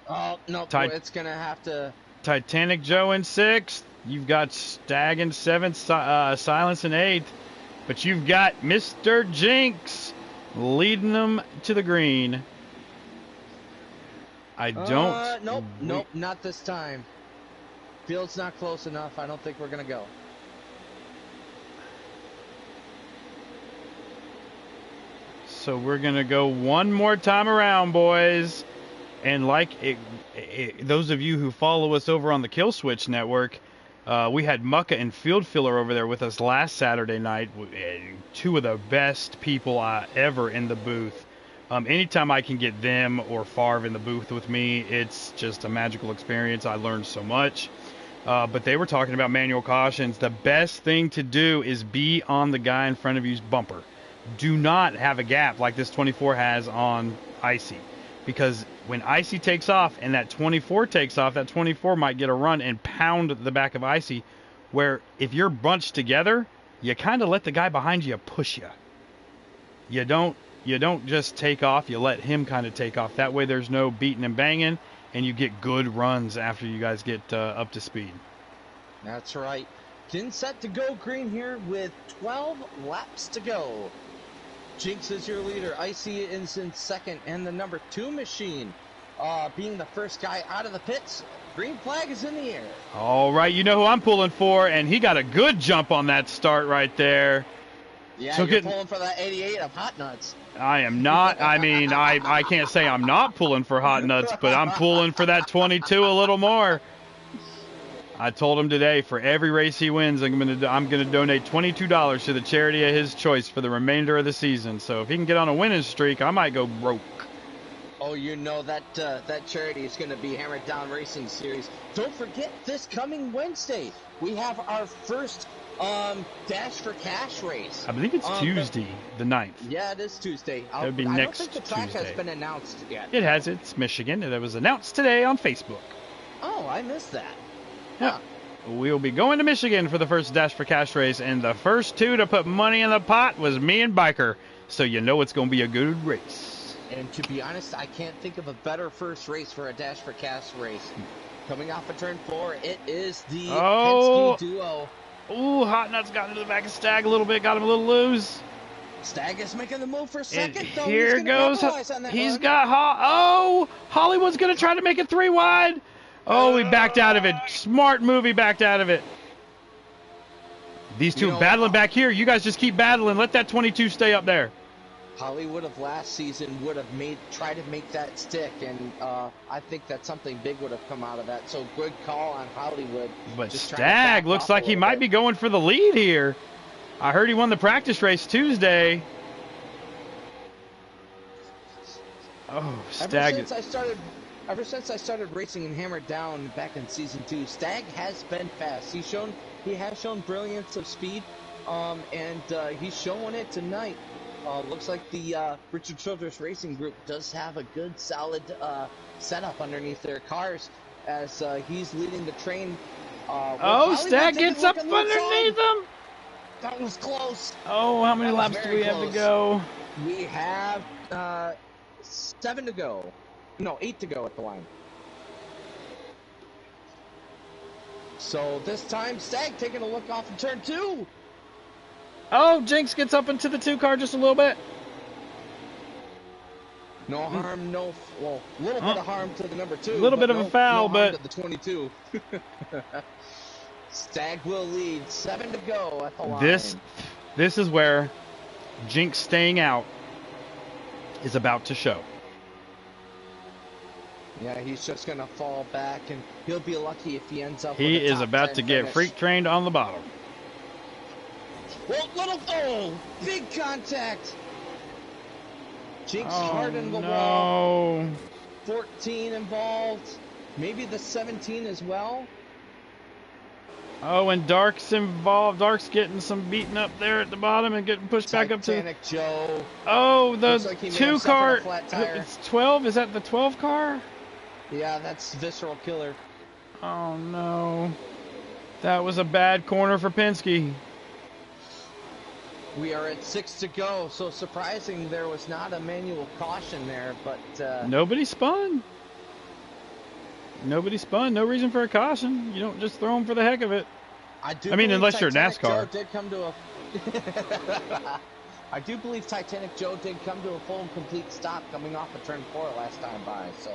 Oh no, it's gonna have to. Titanic Joe in 6th. You've got Stag in 7th. Silence in 8th. But you've got Mr. Jinx leading them to the green. I don't. Nope, not this time. Field's not close enough. I don't think we're gonna go. So we're gonna go one more time around, boys. And like those of you who follow us over on the Kill Switch Network, we had Mucka and Field Filler over there with us last Saturday night. Two of the best people ever in the booth. Anytime I can get them or Favre in the booth with me, it's just a magical experience. I learned so much. But they were talking about manual cautions. The best thing to do is be on the guy in front of you's bumper. Do not have a gap like this 24 has on Icy. Because when Icy takes off and that 24 takes off, that 24 might get a run and pound the back of Icy, where if you're bunched together, you kind of let the guy behind you push you. You don't just take off, you let him kind of take off. That way there's no beating and banging, and you get good runs after you guys get up to speed. That's right. Pin set to go green here with 12 laps to go. Jinx is your leader. Icy is in 2nd, and the number 2 machine being the first guy out of the pits. Green flag is in the air. All right, you know who I'm pulling for, and he got a good jump on that start right there. Yeah, so you're pulling for that 88 of Hot Nuts. I am not. I mean, I can't say I'm not pulling for Hot Nuts, but I'm pulling for that 22 a little more. I told him today, for every race he wins, I'm gonna donate $22 to the charity of his choice for the remainder of the season. So if he can get on a winning streak, I might go broke. Oh, you know that charity is going to be Hammerdown Racing Series. Don't forget, this coming Wednesday, we have our first Dash for Cash race. I believe it's Tuesday, the 9th. Yeah, it is Tuesday. It would be next I don't think the track Tuesday. has been announced yet. It has. It's Michigan, and it was announced today on Facebook. Oh, I missed that. Yeah. We'll be going to Michigan for the first Dash for Cash race, and the first two to put money in the pot was me and Biker. So you know it's going to be a good race. And to be honest, I can't think of a better first race for a Dash for Cash race. Coming off of turn 4, it is the Penske duo. Ooh, Hot Nuts got into the back of Stag a little bit, got him a little loose. Stag is making the move for 2nd, and though. Here goes. He's got Hollywood's going to try to make it 3 wide. Oh, he backed out of it. Smart move, he backed out of it. These two battling back here. You guys just keep battling. Let that 22 stay up there. Hollywood of last season would have tried to make that stick, and I think that something big would have come out of that. So good call on Hollywood. But Stag looks like he might be going for the lead here. I heard he won the practice race Tuesday. Oh, Stag. Ever since I started racing in Hammerdown back in season 2, Stag has been fast. He has shown brilliance of speed, and he's showing it tonight. Looks like the Richard Childress Racing Group does have a good, solid setup underneath their cars as he's leading the train. Stag gets up underneath them. That was close. Oh, how many laps do we have to go? We have 7 to go. No, 8 to go at the line. So this time, Stag taking a look off in turn 2. Oh, Jinx gets up into the 2 car just a little bit. No harm, no... Well, a little bit of harm to the number 2. A little bit of a foul, no but... to the 22. Stag will lead. 7 to go at the line. This is where Jinx staying out is about to show. Yeah, he's just going to fall back, and he'll be lucky if he ends up He with a is top about 10 to get finish. freak trained on the bottom. Oh, big contact. Jinx Oh, hard in the wall. no. 14 involved. Maybe the 17 as well. Oh, and Dark's involved. Dark's getting some beaten up there at the bottom and getting pushed back up to... Titanic Joe. Oh, the Looks like he may 2 have suffered car... a flat tire. It's 12? Is that the 12 car? Yeah, that's Visceral Killer. Oh, no. That was a bad corner for Penske. We are at 6 to go, so surprising there was not a manual caution there, but... Nobody spun. Nobody spun. No reason for a caution. You don't just throw them for the heck of it. I mean, unless you're Titanic NASCAR. Joe did come to a... I do believe Titanic Joe did come to a full and complete stop coming off of turn 4 last time by, so...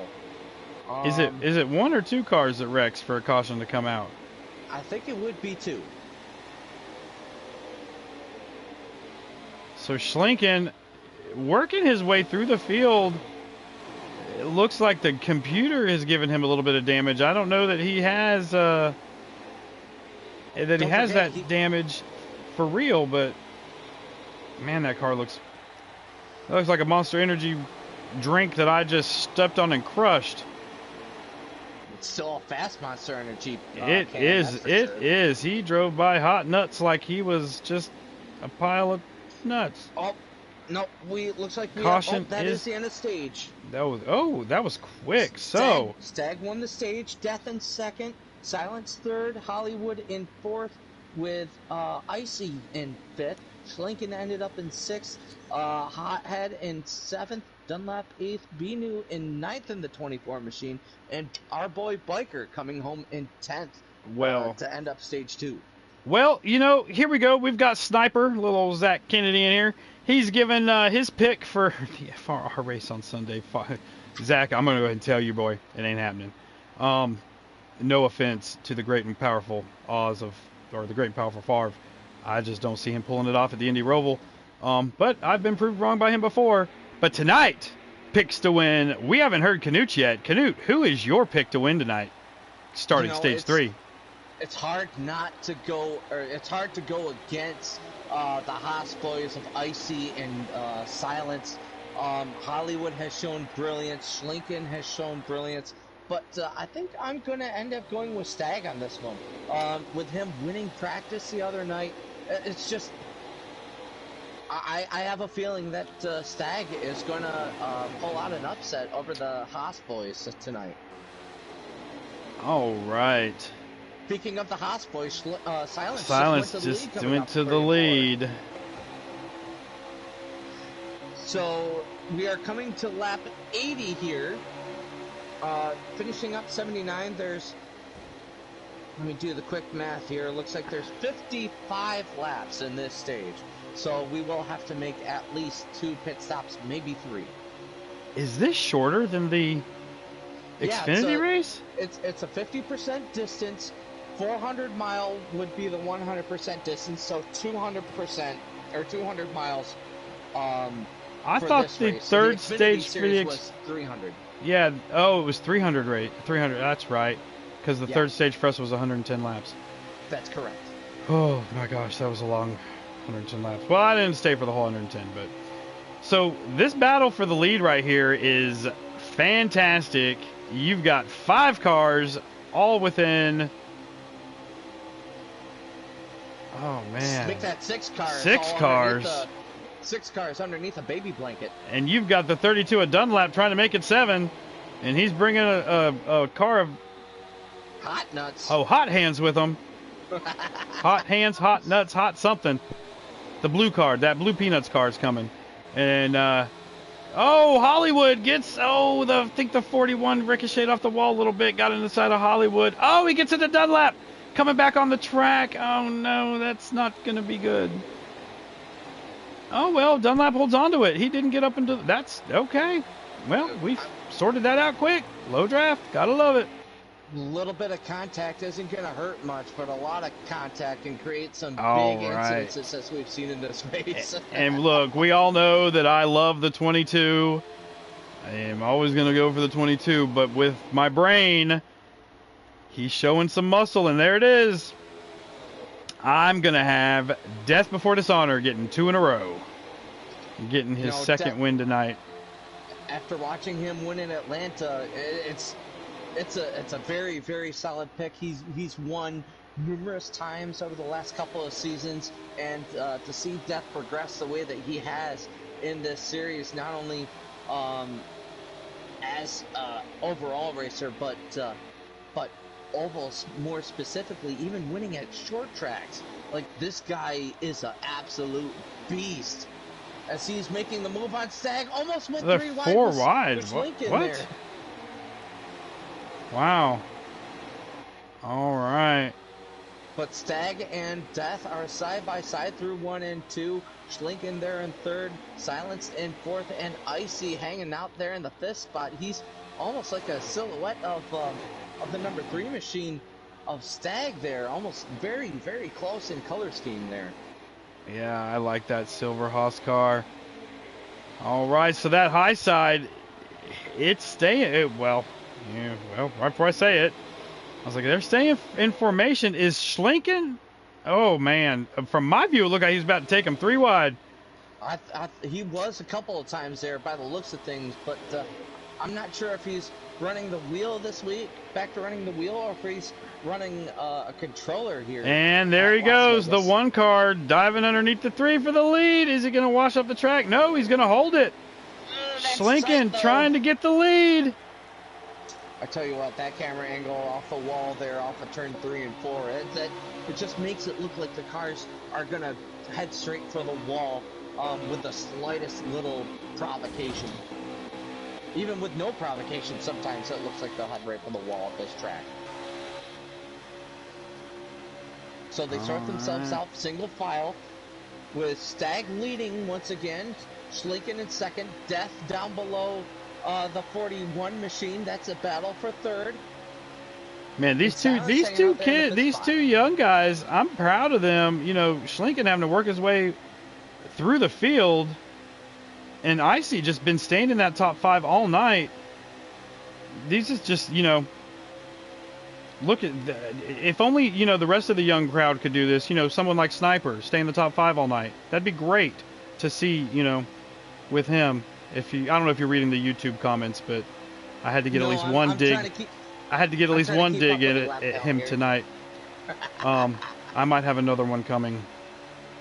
Is it 1 or 2 cars that wrecks for a caution to come out? I think it would be 2. So Schlinken working his way through the field. It looks like the computer has given him a little bit of damage. I don't know that he has that damage for real, but man, that car looks like a Monster Energy drink that I just stepped on and crushed. It's still a fast Monster Energy. It is. He drove by hot nuts like he was just a pile of nuts. Oh, no, looks like we Caution that is the end of stage. That was quick. Stag won the stage, Death in second, Silence third, Hollywood in fourth, with Icy in fifth. Schlinken ended up in sixth, Hothead in seventh, Dunlap eighth, Binu in ninth in the 24 machine, and our boy Biker coming home in 10th. To end up stage 2. Well, here we go. We've got Sniper, little old Zach Kennedy in here. He's given his pick for the FRR race on Sunday. Zach, I'm going to go ahead and tell you, boy, it ain't happening. No offense to the great and powerful the great and powerful Favre. I just don't see him pulling it off at the Indy Roval. But I've been proved wrong by him before. But tonight, picks to win. We haven't heard Canute yet. Canute, who is your pick to win tonight? Starting stage 3. It's hard to go against the Haas boys of Icy and Silence. Hollywood has shown brilliance. Schlinken has shown brilliance. But I think I'm going to end up going with Stag on this one. With him winning practice the other night, it's just... I have a feeling that Stag is going to pull out an upset over the Haas boys tonight. All right. Speaking of the Haas boys, Silence just went to the lead. So we are coming to lap 80 here. Finishing up 79, let me do the quick math here. Looks like there's 55 laps in this stage. So we will have to make at least 2 pit stops, maybe 3. Is this shorter than the Xfinity race? It's a 50% distance. 400 mile would be the 100% distance, so 200% or 200 miles. I thought the third stage for the was 300. Yeah. Oh, it was 300 rate. 300. That's right. Because the third stage for us was 110 laps. That's correct. Oh my gosh, that was a long 110 laps. Well, I didn't stay for the whole 110, but so this battle for the lead right here is fantastic. You've got 5 cars all within. Oh man. Make that 6 cars. 6 cars. 6 cars underneath a baby blanket. And you've got the 32 at Dunlap trying to make it 7, and he's bringing a car of hot nuts. Oh, hot hands with him. Hot hands, hot nuts, hot something. The blue card, that blue peanuts car is coming. And Hollywood gets I think the 41 ricocheted off the wall a little bit, got in the side of Hollywood. Oh, he gets into Dunlap. coming back on the track. Oh, no, that's not going to be good. Oh, well, Dunlap holds on to it. He didn't get up into... That's okay. Well, we sorted that out quick. Low draft. Gotta love it. A little bit of contact isn't going to hurt much, but a lot of contact can create some big incidences as we've seen in this race. And look, we all know that I love the 22. I am always going to go for the 22, but with my brain, he's showing some muscle, and there it is. I'm going to have Death Before Dishonor getting 2 in a row. Getting his second win tonight. After watching him win in Atlanta, it's a very, very solid pick. He's won numerous times over the last couple of seasons, and to see Death progress the way that he has in this series, not only as overall racer, but ovals more specifically, even winning at short tracks. Like, this guy is an absolute beast. As he's making the move on Stagg, almost went 3 wide. 4 wide. What? There. Wow. All right. But Stagg and Death are side by side through 1 and 2. Schlinken there in 3rd, Silenced in 4th, and Icy hanging out there in the 5th spot. He's almost like a silhouette of the number 3 machine of Stagg there. Almost very, very close in color scheme there. Yeah, I like that silver Haas car. All right, so that high side, it's staying. Right before I say it, I was like, they're staying in formation. Is Schlinken? Oh, man. From my view, it looked like he was about to take him 3 wide. He was a couple of times there by the looks of things, but I'm not sure if he's running the wheel this week, back to running the wheel, or if he's running a controller here. And there he goes, the 1 car diving underneath the 3 for the lead. Is he going to wash up the track? No, he's going to hold it. Schlinken trying to get the lead. I tell you what, that camera angle off the wall there, off of turn 3 and 4, it just makes it look like the cars are going to head straight for the wall with the slightest little provocation. Even with no provocation, sometimes it looks like they'll head right for the wall at this track. So they sort themselves out single file with Stagg leading once again, Schlinken in 2nd, Death down below the 41 machine. That's a battle for 3rd. Man, these two young guys, I'm proud of them. You know, Schlinken having to work his way through the field, and Icy just been staying in that top 5 all night. These is just, look at if only, the rest of the young crowd could do this. Someone like Sniper stay in the top 5 all night. That'd be great to see, with him. I don't know if you're reading the YouTube comments, but I had to get at least one dig. I had to get at least one dig at him tonight. I might have another one coming.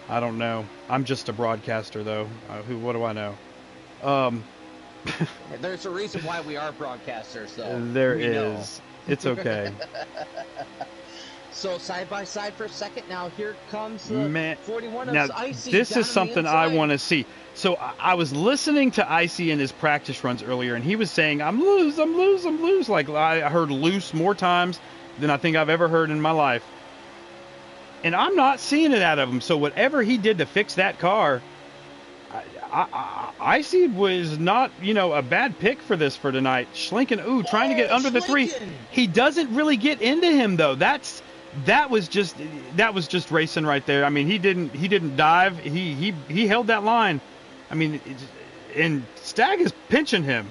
I don't know. I'm just a broadcaster, though. What do I know? There's a reason why we are broadcasters, though. There is. It's okay. So side by side for a second. Now here comes the 41 of Icy. This is something I want to see. So I was listening to Icy in his practice runs earlier, and he was saying, I'm loose. Like, I heard loose more times than I think I've ever heard in my life. And I'm not seeing it out of him. So whatever he did to fix that car, Icy was not, a bad pick for tonight. Schlinken, trying to get under the 3. He doesn't really get into him, though. That was just racing right there. I mean, he didn't dive. He held that line. I mean, and Stagg is pinching him.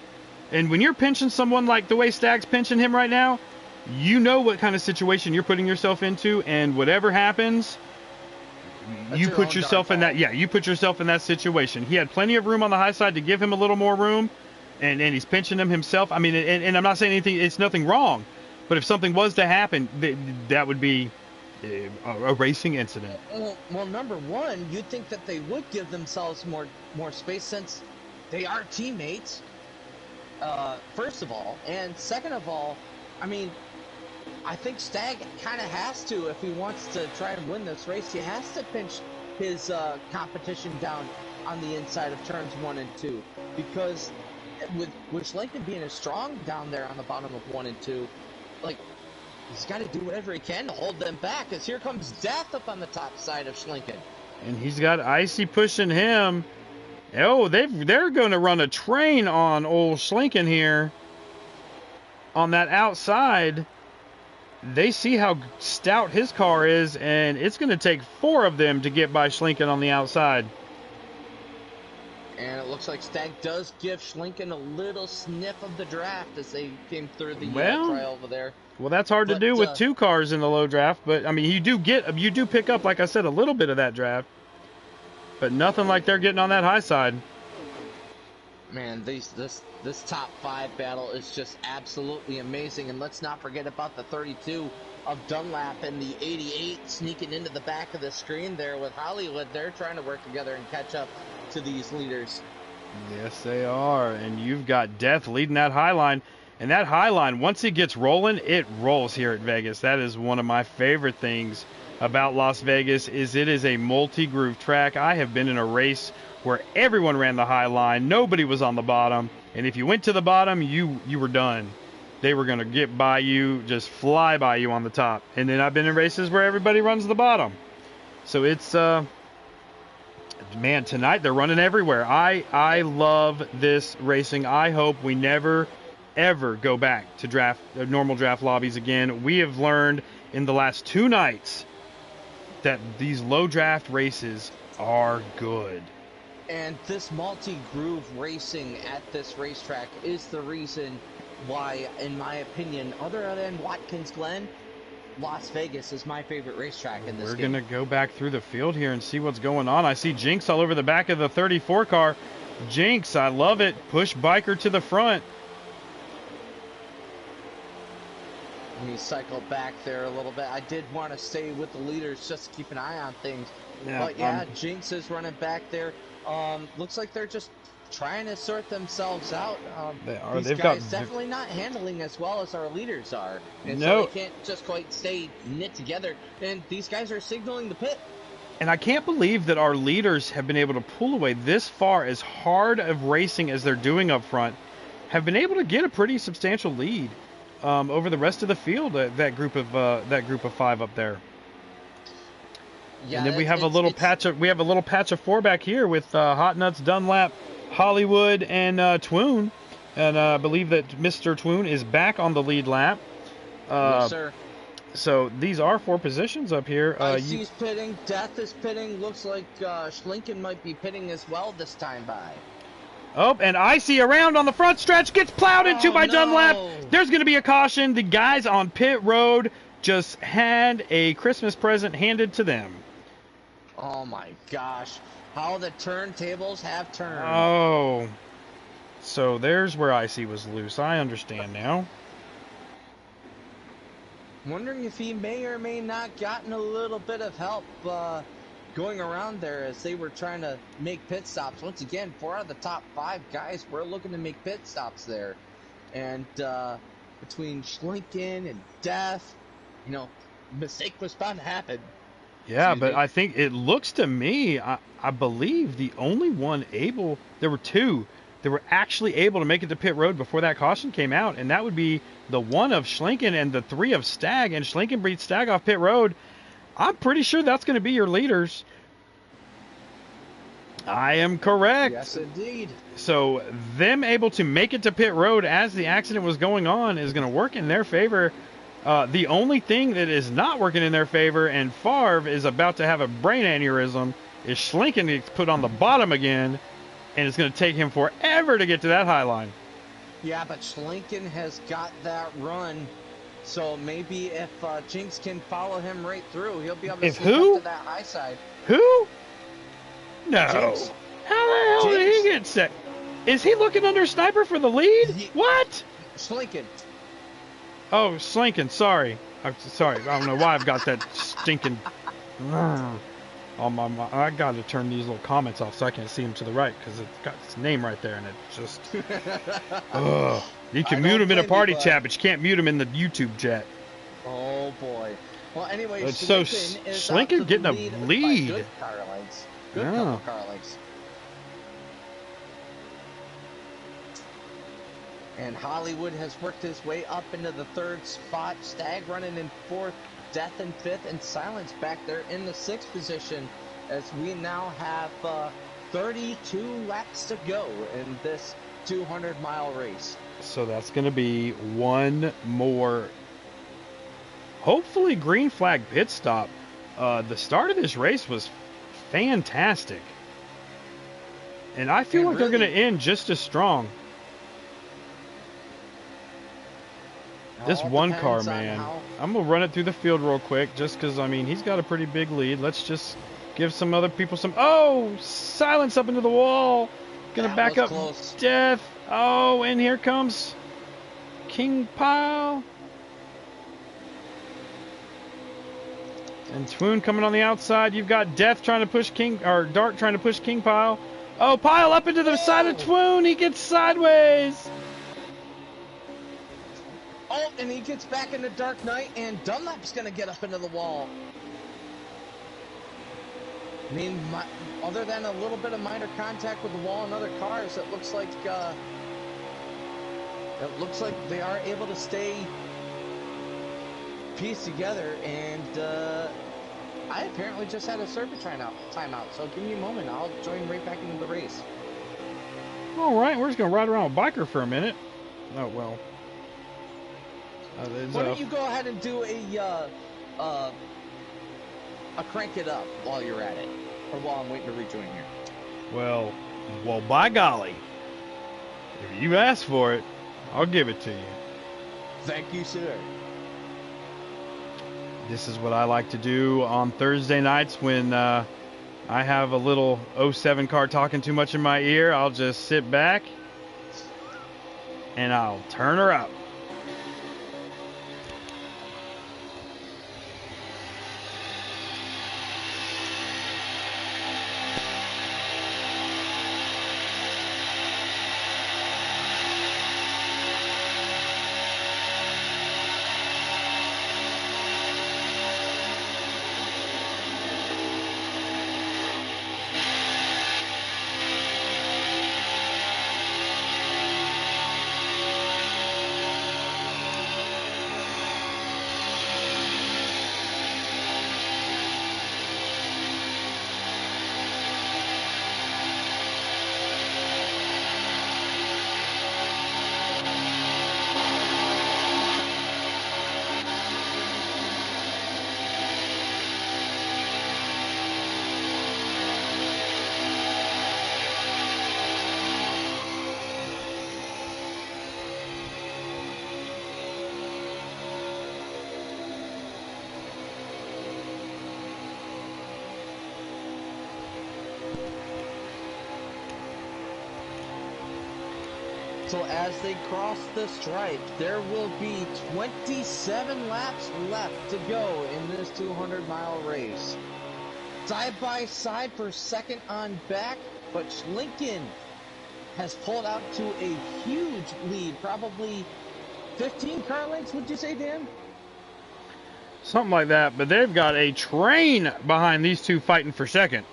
And when you're pinching someone like the way Stagg's pinching him right now, you know what kind of situation you're putting yourself into, and whatever happens, you put yourself in that. Yeah, you put yourself in that situation. He had plenty of room on the high side to give him a little more room, and he's pinching him himself. I mean, and I'm not saying anything. It's nothing wrong, but if something was to happen, that would be a racing incident. Well, number one, you'd think that they would give themselves more space since they are teammates. First of all, and second of all, I mean, I think Stagg kind of has to, if he wants to try and win this race, he has to pinch his competition down on the inside of turns 1 and 2, because with Schlinken being as strong down there on the bottom of 1 and 2, like, He's got to do whatever he can to hold them back, as here comes Death up on the top side of Schlinken. And he's got Icy pushing him. Oh, they're going to run a train on old Schlinken here. On that outside, they see how stout his car is, and it's going to take 4 of them to get by Schlinken on the outside. And it looks like Stag does give Schlinken a little sniff of the draft as they came through the trial over there. Well, that's hard to do with 2 cars in the low draft, but I mean, you do pick up, like I said, a little bit of that draft, but nothing like they're getting on that high side. Man, this top 5 battle is just absolutely amazing, and let's not forget about the 32 of Dunlap and the 88 sneaking into the back of the screen there with Hollywood. They're trying to work together and catch up to these leaders. Yes, they are, and you've got Death leading that high line. And that high line, once it gets rolling, it rolls here at Vegas. That is one of my favorite things about Las Vegas, is it is a multi-groove track. I have been in a race where everyone ran the high line. Nobody was on the bottom. And if you went to the bottom, you were done. They were going to get by you, just fly by you on the top. And then I've been in races where everybody runs the bottom. So it's, man, tonight they're running everywhere. I love this racing. I hope we never ever go back to normal draft lobbies again. We have learned in the last 2 nights that these low draft races are good. And this multi-groove racing at this racetrack is the reason why, in my opinion, other than Watkins Glen, Las Vegas is my favorite racetrack in this game. We're going to go back through the field here and see what's going on. I see Jinx all over the back of the 34 car. Jinx, I love it. Push Biker to the front. And he cycled back there a little bit. I did want to stay with the leaders just to keep an eye on things. Yeah, but yeah, Jinx is running back there. Looks like they're just trying to sort themselves out. They are. These guys definitely not handling as well as our leaders are. And so they can't just quite stay knit together. And these guys are signaling the pit. And I can't believe that our leaders have been able to pull away this far, as hard of racing as they're doing up front, have been able to get a pretty substantial lead over the rest of the field. That group of 5 up there. Yeah, and then we have a little patch of 4 back here with Hot Nuts, Dunlap, Hollywood, and Twoon. And I believe that Mr. Twoon is back on the lead lap. Yes, sir. So these are 4 positions up here. Icy's pitting, Death is pitting. Looks like Schlinken might be pitting as well this time by. Oh, and Icy around on the front stretch, gets plowed into by Dunlap. There's going to be a caution. The guys on pit road just had a Christmas present handed to them. Oh my gosh, how the turntables have turned. Oh, so there's where Icy was loose. I understand now. Wondering if he may or may not gotten a little bit of help going around there as they were trying to make pit stops. Once again, 4 out of the top 5 guys were looking to make pit stops there. And between Schlinken and Death, mistake was bound to happen. Yeah, but I think it looks to me, I believe the only one able, there were 2 that were actually able to make it to pit road before that caution came out, and that would be the 1 of Schlinken and the 3 of Stag, and Schlinken beat Stag off pit road. I'm pretty sure that's going to be your leaders. I am correct. Yes, indeed. So them able to make it to pit road as the accident was going on is going to work in their favor. The only thing that is not working in their favor, and Favre is about to have a brain aneurysm, is Schlinken gets put on the bottom again, and it's going to take him forever to get to that high line. Yeah, but Schlinken has got that run, so maybe if Jinx can follow him right through, he'll be able to sneak up to that high side. Who? No. Jinx. How the hell did he get set? Is he looking under sniper for the lead? What? Schlinken. Oh, Schlinken, sorry. Sorry, I don't know why I've got that stinking... I got to turn these little comments off so I can see him to the right, because it's got his name right there, and it just... You can mute him in a party chat, but you can't mute him in the YouTube chat. Oh, boy. Well, anyway, Schlinken getting a lead. Good car lengths. Good couple car lengths. And Hollywood has worked his way up into the 3rd spot. Stag running in 4th, Death in 5th, and Silence back there in the 6th position as we now have 32 laps to go in this 200-mile race. So that's going to be one more, hopefully, green flag pit stop. The start of this race was fantastic. And I feel like they're going to end just as strong. This one car, man. I'm going to run it through the field real quick just because, I mean, he's got a pretty big lead. Let's just give some other people some... Oh! Silence up into the wall. Going to back up close. Death. Oh, and here comes King Pile. And Swoon coming on the outside. You've got Death trying to push Dark trying to push King Pile. Oh, Pile up into the side of Swoon. He gets sideways. Oh, and he gets back into Dark Knight, and Dunlap's going to get up into the wall. I mean, other than a little bit of minor contact with the wall and other cars, it looks like they are able to stay pieced together. And I apparently just had a service timeout, so give me a moment. I'll join right back into the race. All right, we're just going to ride around with Biker for a minute. Oh, well. Why don't you go ahead and do a crank it up while you're at it, or while I'm waiting to rejoin here? Well, by golly, if you ask for it, I'll give it to you. Thank you, sir. This is what I like to do on Thursday nights when I have a little 07 car talking too much in my ear. I'll just sit back and I'll turn her up. So as they cross the stripe, there will be 27 laps left to go in this 200-mile race. Side by side for second on back, but Lincoln has pulled out to a huge lead, probably 15 car lengths, would you say, Dan? Something like that, but they've got a train behind these two fighting for second.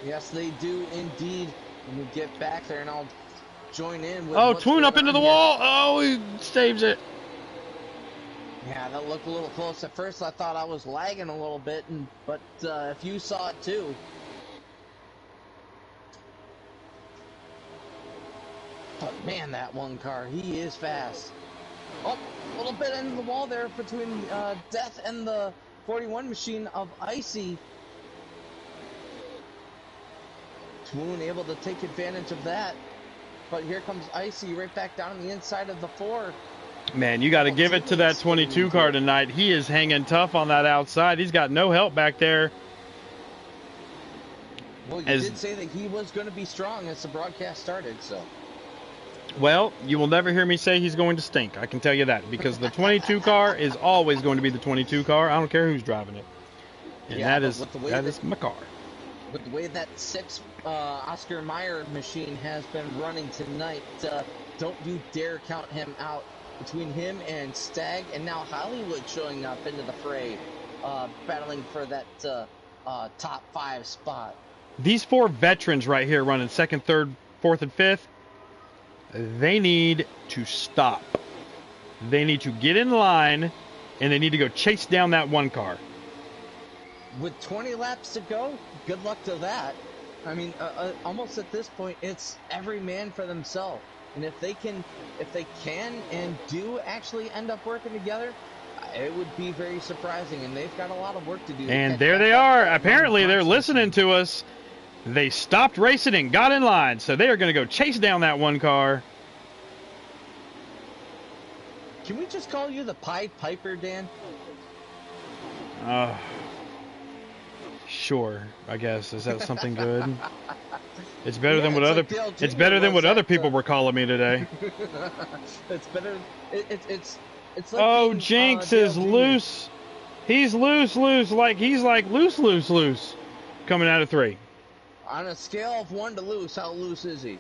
Yes, they do indeed. When we get back there, and I'll join in with... Oh, Twoon up into the wall. Oh, he saves it. Yeah, that looked a little close. At first, I thought I was lagging a little bit, but if you saw it too... But man, that one car, he is fast. Oh, a little bit into the wall there between Death and the 41 machine of Icy. Twoon able to take advantage of that. But here comes Icy right back down the inside of the 4. Man, you got to give it to that 22 car tonight. He is hanging tough on that outside. He's got no help back there. Well, you did say that he was going to be strong as the broadcast started, so... Well, you will never hear me say he's going to stink. I can tell you that. Because the 22 car is always going to be the 22 car. I don't care who's driving it. And yeah, that is my car. With the way that 6 Oscar Mayer machine has been running tonight, don't you dare count him out. Between him and Stag, and now Hollywood showing up into the fray, battling for that top 5 spot. These 4 veterans right here running 2nd, 3rd, 4th, and 5th, they need to stop. They need to get in line, and they need to go chase down that one car. With 20 laps to go, good luck to that. I mean, almost at this point, it's every man for themselves. And if they can and do actually end up working together, it would be very surprising. And they've got a lot of work to do. And there they are. Apparently, they're listening to us. They stopped racing and got in line, so they are going to go chase down that one car. Can we just call you the Pied Piper, Dan? Sure, I guess. Is that something good? It's better than what other people were calling me today. It's better. It's like oh, being, Jinx Dale is Jr. loose. He's loose, like he's like loose. Coming out of 3. On a scale of 1 to loose, how loose is he?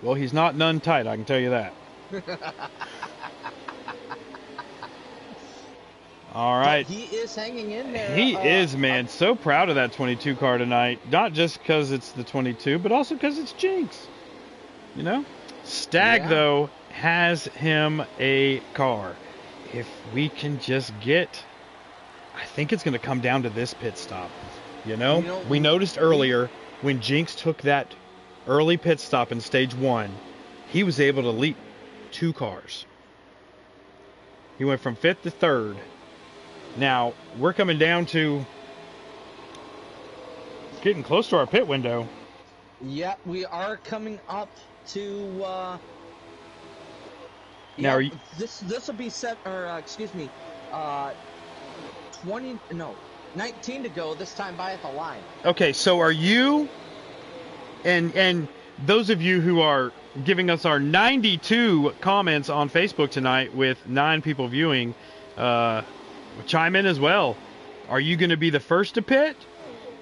Well, he's not none tight, I can tell you that. All right. But he is hanging in there. He is, man. So proud of that 22 car tonight. Not just because it's the 22, but also because it's Jinx. You know? Stag, though, has him a car. If we can just get... I think it's going to come down to this pit stop. You know we noticed earlier when Jinx took that early pit stop in stage 1, he was able to leap 2 cars. He went from 5th to 3rd. Now, we're coming down to getting close to our pit window. Yep, we are coming up to now this will be set, or excuse me, 19 to go this time by at the line. Okay, so are you and those of you who are giving us our 92 comments on Facebook tonight with 9 people viewing, chime in as well. Are you going to be the first to pit,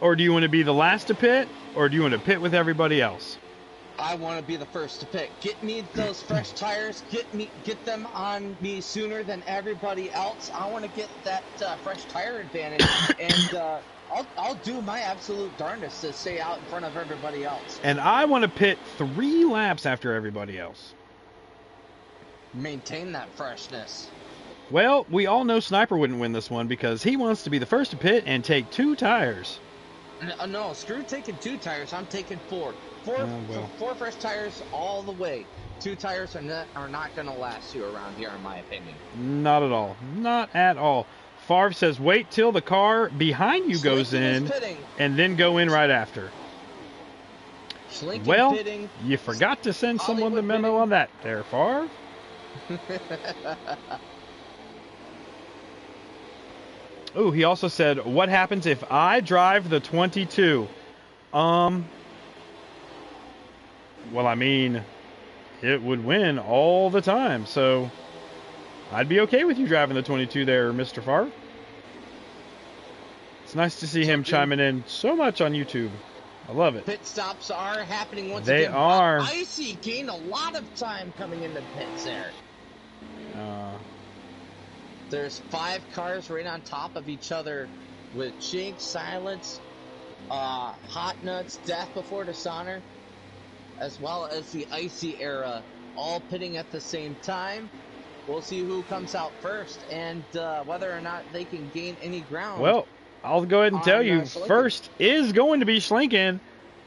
or do you want to be the last to pit, or do you want to pit with everybody else? I want to be the first to pit. Get me those fresh tires. Get them on me sooner than everybody else. I want to get that fresh tire advantage, and I'll do my absolute darndest to stay out in front of everybody else. And I want to pit 3 laps after everybody else. Maintain that freshness. Well, we all know Sniper wouldn't win this one because he wants to be the first to pit and take 2 tires. No, screw taking 2 tires. I'm taking 4. 4 fresh tires all the way. 2 tires are not going to last you around here, in my opinion. Not at all. Not at all. Favre says, wait till the car behind you goes in and then go in right after. Well, pitting. You forgot to send someone the memo on that there, Favre. Oh, he also said, what happens if I drive the 22? Well, I mean, it would win all the time, so I'd be okay with you driving the 22 there, Mr. Favre. It's nice to see him chiming in so much on YouTube. I love it. Pit stops are happening once again. They are. Icy gained a lot of time coming into pits there. There's 5 cars right on top of each other with Jinx, Silence, Hot Nuts, Death Before Dishonor, as well as the Icy era, all pitting at the same time. We'll see who comes out first and whether or not they can gain any ground. Well, I'll go ahead and tell you, first is going to be Schlinken,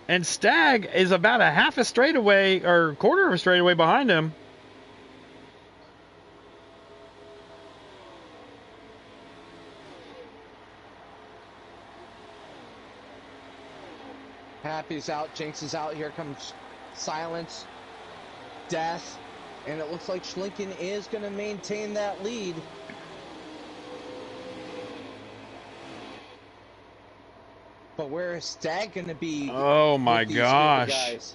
and Stag is about a half a straightaway or quarter of a straightaway behind him. Happy's out, Jinx is out. Here comes Silence, Death, and it looks like Schlinken is going to maintain that lead. But where is Stag going to be? Oh my gosh.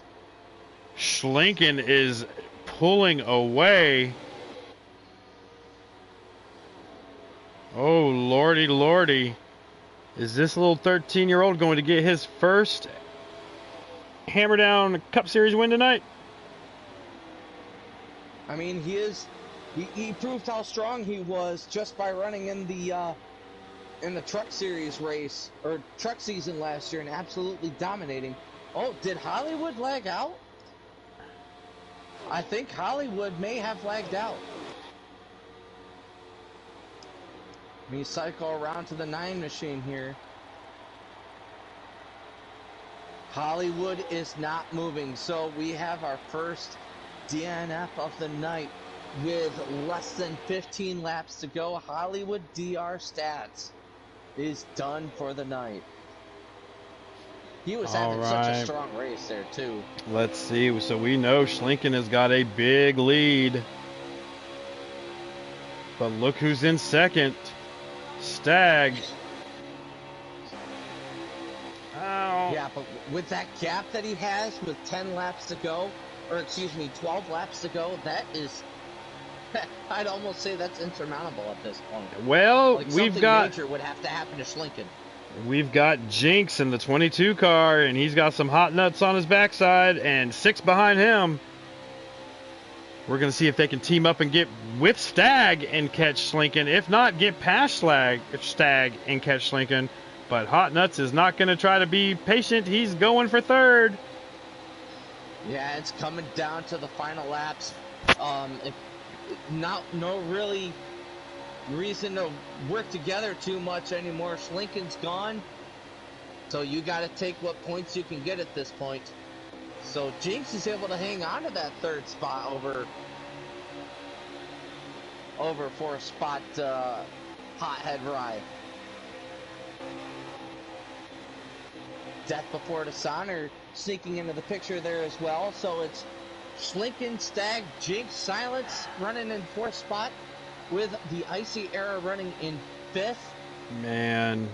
Schlinken is pulling away. Oh, lordy, lordy. Is this little 13-year-old going to get his first Hammerdown Cup Series win tonight? I mean, he proved how strong he was just by running in the Truck Series race, or Truck season last year, and absolutely dominating. Oh, did Hollywood lag out? I think Hollywood may have lagged out. We cycle around to the 9 machine here. Hollywood is not moving, so we have our first DNF of the night with less than 15 laps to go. Hollywood DR Stats is done for the night. He was having such a strong race there, too. Let's see. So we know Schlinken has got a big lead. But look who's in second. Stag. Ow. Yeah, but with that gap that he has with 10 laps to go, or excuse me, 12 laps to go, that is, I'd almost say that's insurmountable at this point. Well, like we've got major would have to happen to Schlinken. We've got Jinx in the 22 car, and he's got some hot nuts on his backside, and 6 behind him. We're going to see if they can team up and get with Stag and catch Schlinken. If not, get past Stag and catch Schlinken. But Hot Nuts is not going to try to be patient. He's going for third. Yeah, it's coming down to the final laps. No really reason to work together too much anymore. Schlinken's gone, so you got to take what points you can get at this point. So Jinx is able to hang on to that third spot over 4th spot Hothead Rye. Death Before Dishonor sneaking into the picture there as well. So it's Schlinken, Stag, Jinx, Silence running in 4th spot, with the Icy Era running in 5th. Man,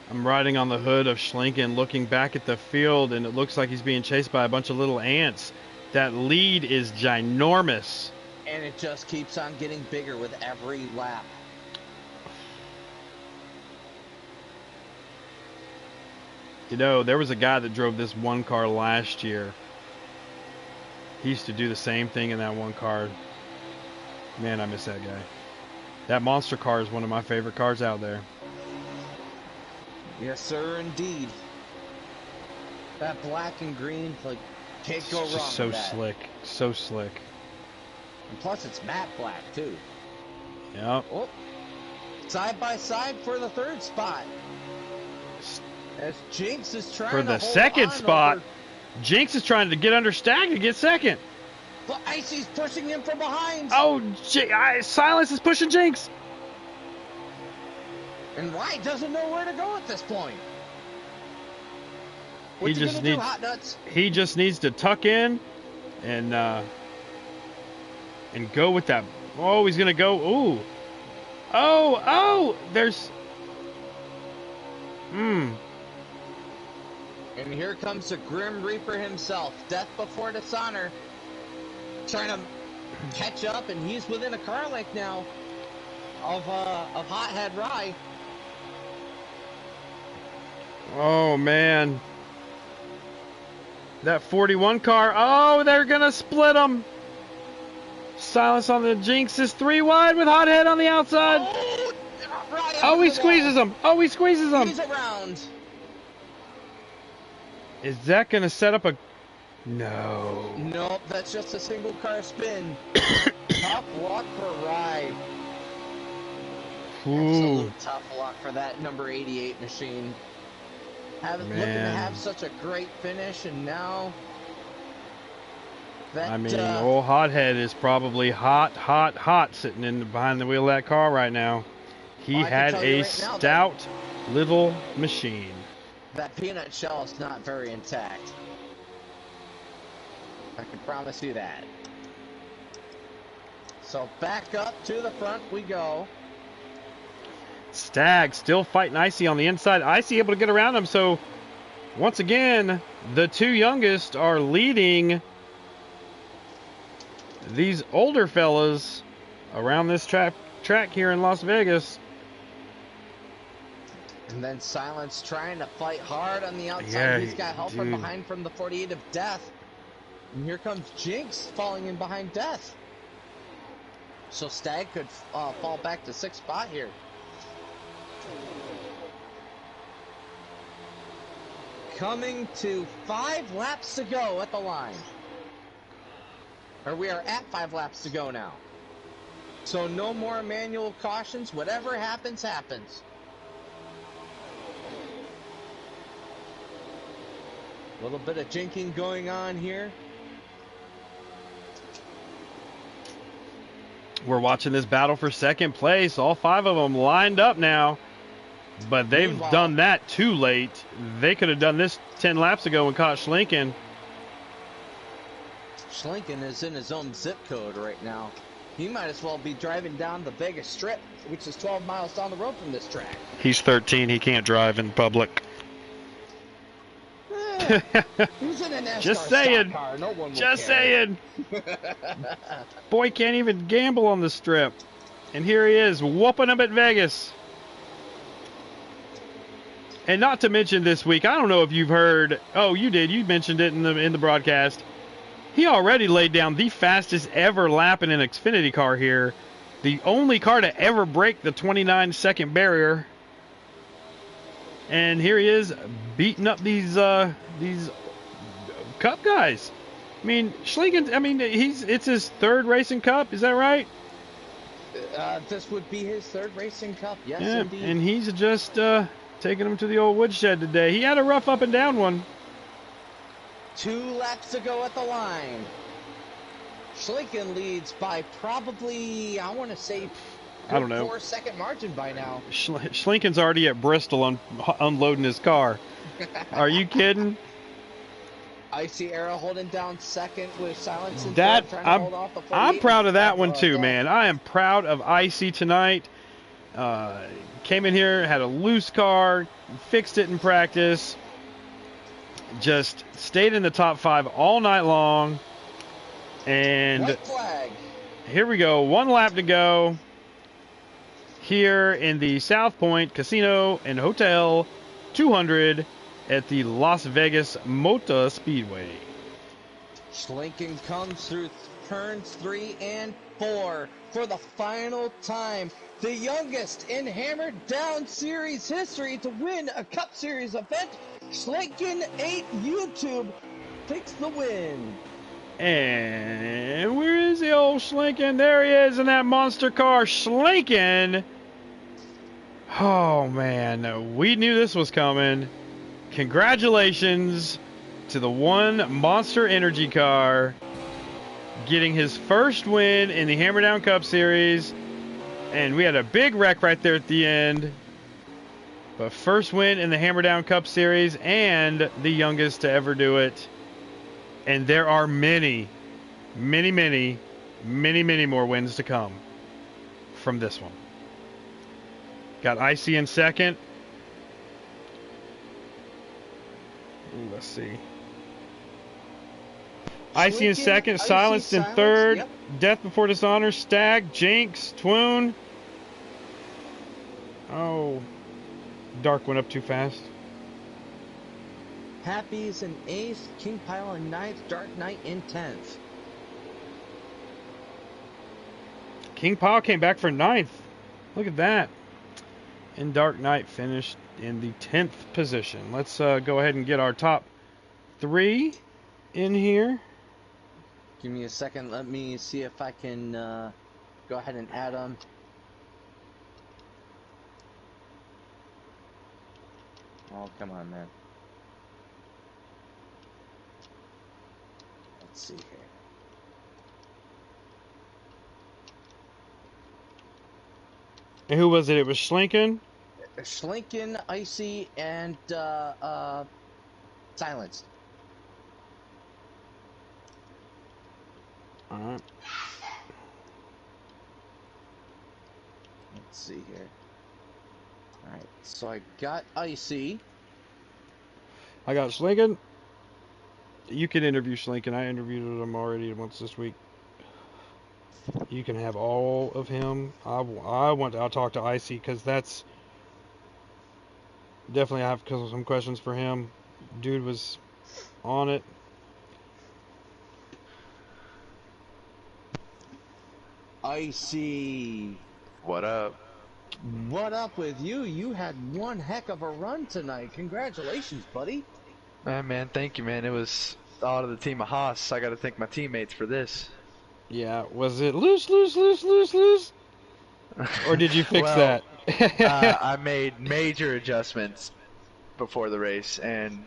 I'm riding on the hood of Schlinken, looking back at the field, and it looks like he's being chased by a bunch of little ants. That lead is ginormous. And it just keeps on getting bigger with every lap. You know, there was a guy that drove this one car last year. He used to do the same thing in that one car. Man, I miss that guy. That monster car is one of my favorite cars out there. Yes, sir, indeed. That black and green, like, can't go wrong with that. So slick. So slick. And plus, it's matte black, too. Yep. Oh, side by side for the 3rd spot. As Jinx is trying for the to hold 2nd on spot. over... Jinx is trying to get under Stag to get 2nd. But Icy's pushing him from behind. Oh, Silence is pushing Jinx. And Rye doesn't know where to go at this point. What's he just gonna needs do, Hot Nuts? He just needs to tuck in and go with that. Oh, he's gonna go. Ooh. Oh, there's. And here comes the Grim Reaper himself, Death Before Dishonor, trying to catch up, and he's within a car length now of Hothead Rye. Oh man, that 41 car. Oh, they're gonna split them. Silence on the Jinx is 3 wide with Hothead on the outside. Oh, he squeezes him. Oh, he squeezes him. He's around. Is that going to set up a... No. Nope, that's just a single car spin. Tough luck for Rye. Absolute tough luck for that number 88 machine. Looking to have such a great finish, and now... I mean, old Hothead is probably hot sitting in behind the wheel of that car right now. He had a stout little machine. That peanut shell is not very intact. I can promise you that. So back up to the front we go. Stag still fighting Icy on the inside. Icy able to get around him. So once again, the 2 youngest are leading these older fellas around this track here in Las Vegas. And then Silence trying to fight hard on the outside. Yeah, he's got help from behind from the 48 of Death. And here comes Jinx falling in behind Death. So Stag could fall back to 6th spot here. Coming to 5 laps to go at the line. or we are at 5 laps to go now. So no more manual cautions. Whatever happens, happens. A little bit of jinking going on here. We're watching this battle for second place. All 5 of them lined up now. But they've done that too late. They could have done this 10 laps ago and caught Schlinken. Schlinken is in his own zip code right now. He might as well be driving down the Vegas Strip, which is 12 miles down the road from this track. He's 13. He can't drive in public. Who's in a NASCAR Just saying. car? No one will Just care. saying. Boy can't even gamble on the strip. And here he is, whooping them at Vegas. And not to mention this week, I don't know if you've heard. Oh, you did. You mentioned it in the broadcast. He already laid down the fastest ever lap in an Xfinity car here. The only car to ever break the 29-second barrier. And here he is beating up these Cup guys. I mean, Schlinken, it's his 3rd racing Cup, is that right? This would be his 3rd racing Cup, yes, yeah, indeed. And he's just taking him to the old woodshed today. He had a rough up and down one. 2 laps to go at the line. Schlinken leads by probably, I want to say, I don't know, 4-second margin by now. Schlinken's already at Bristol unloading his car. Are you kidding? Icy Era holding down 2nd with silence and that trying to hold off the 48. I'm proud of that one too, man. I am proud of Icy tonight. Came in here, had a loose car, fixed it in practice, just stayed in the top 5 all night long. And white flag. Here we go, 1 lap to go here in the South Point Casino and Hotel 200 at the Las Vegas Motor Speedway. Schlinken comes through turns 3 and 4 for the final time. The youngest in Hammerdown Series history to win a Cup Series event. Schlinken 8 YouTube takes the win. And where is the old Schlinken? There he is in that monster car. Schlinken. Oh, man. We knew this was coming. Congratulations to the one Monster Energy car getting his first win in the Hammerdown Cup Series. And we had a big wreck right there at the end. But first win in the Hammerdown Cup Series and the youngest to ever do it. And there are many more wins to come from this one. Got Icy in 2nd. Ooh, let's see. Icy in 2nd, Silenced in 3rd, yep. Death Before Dishonor, Stag, Jinx, Twoon. Oh, Dark went up too fast. Happy's in 8th, King Pile in 9th, Dark Knight in 10th. King Pile came back for 9th. Look at that. And Dark Knight finished in the 10th position. Let's go ahead and get our top 3 in here. Give me a second. Let me see if I can go ahead and add them. Oh, come on, man. Let's see here. And who was it? It was Schlinken? Schlinken, Icy, and Silenced. Alright. Let's see here. Alright, so I got Icy. I got Schlinken. You can interview Schlinken. I interviewed him already once this week. You can have all of him. I'll talk to Icy because that's definitely, I have some questions for him. Dude was on it. Icy. What up? What up with you? You had one heck of a run tonight. Congratulations, buddy. Man, thank you, man. It was all of the team of Haas. I got to thank my teammates for this. Yeah, was it loose, loose, loose, loose, loose? Or did you fix Well, that? I made major adjustments before the race, and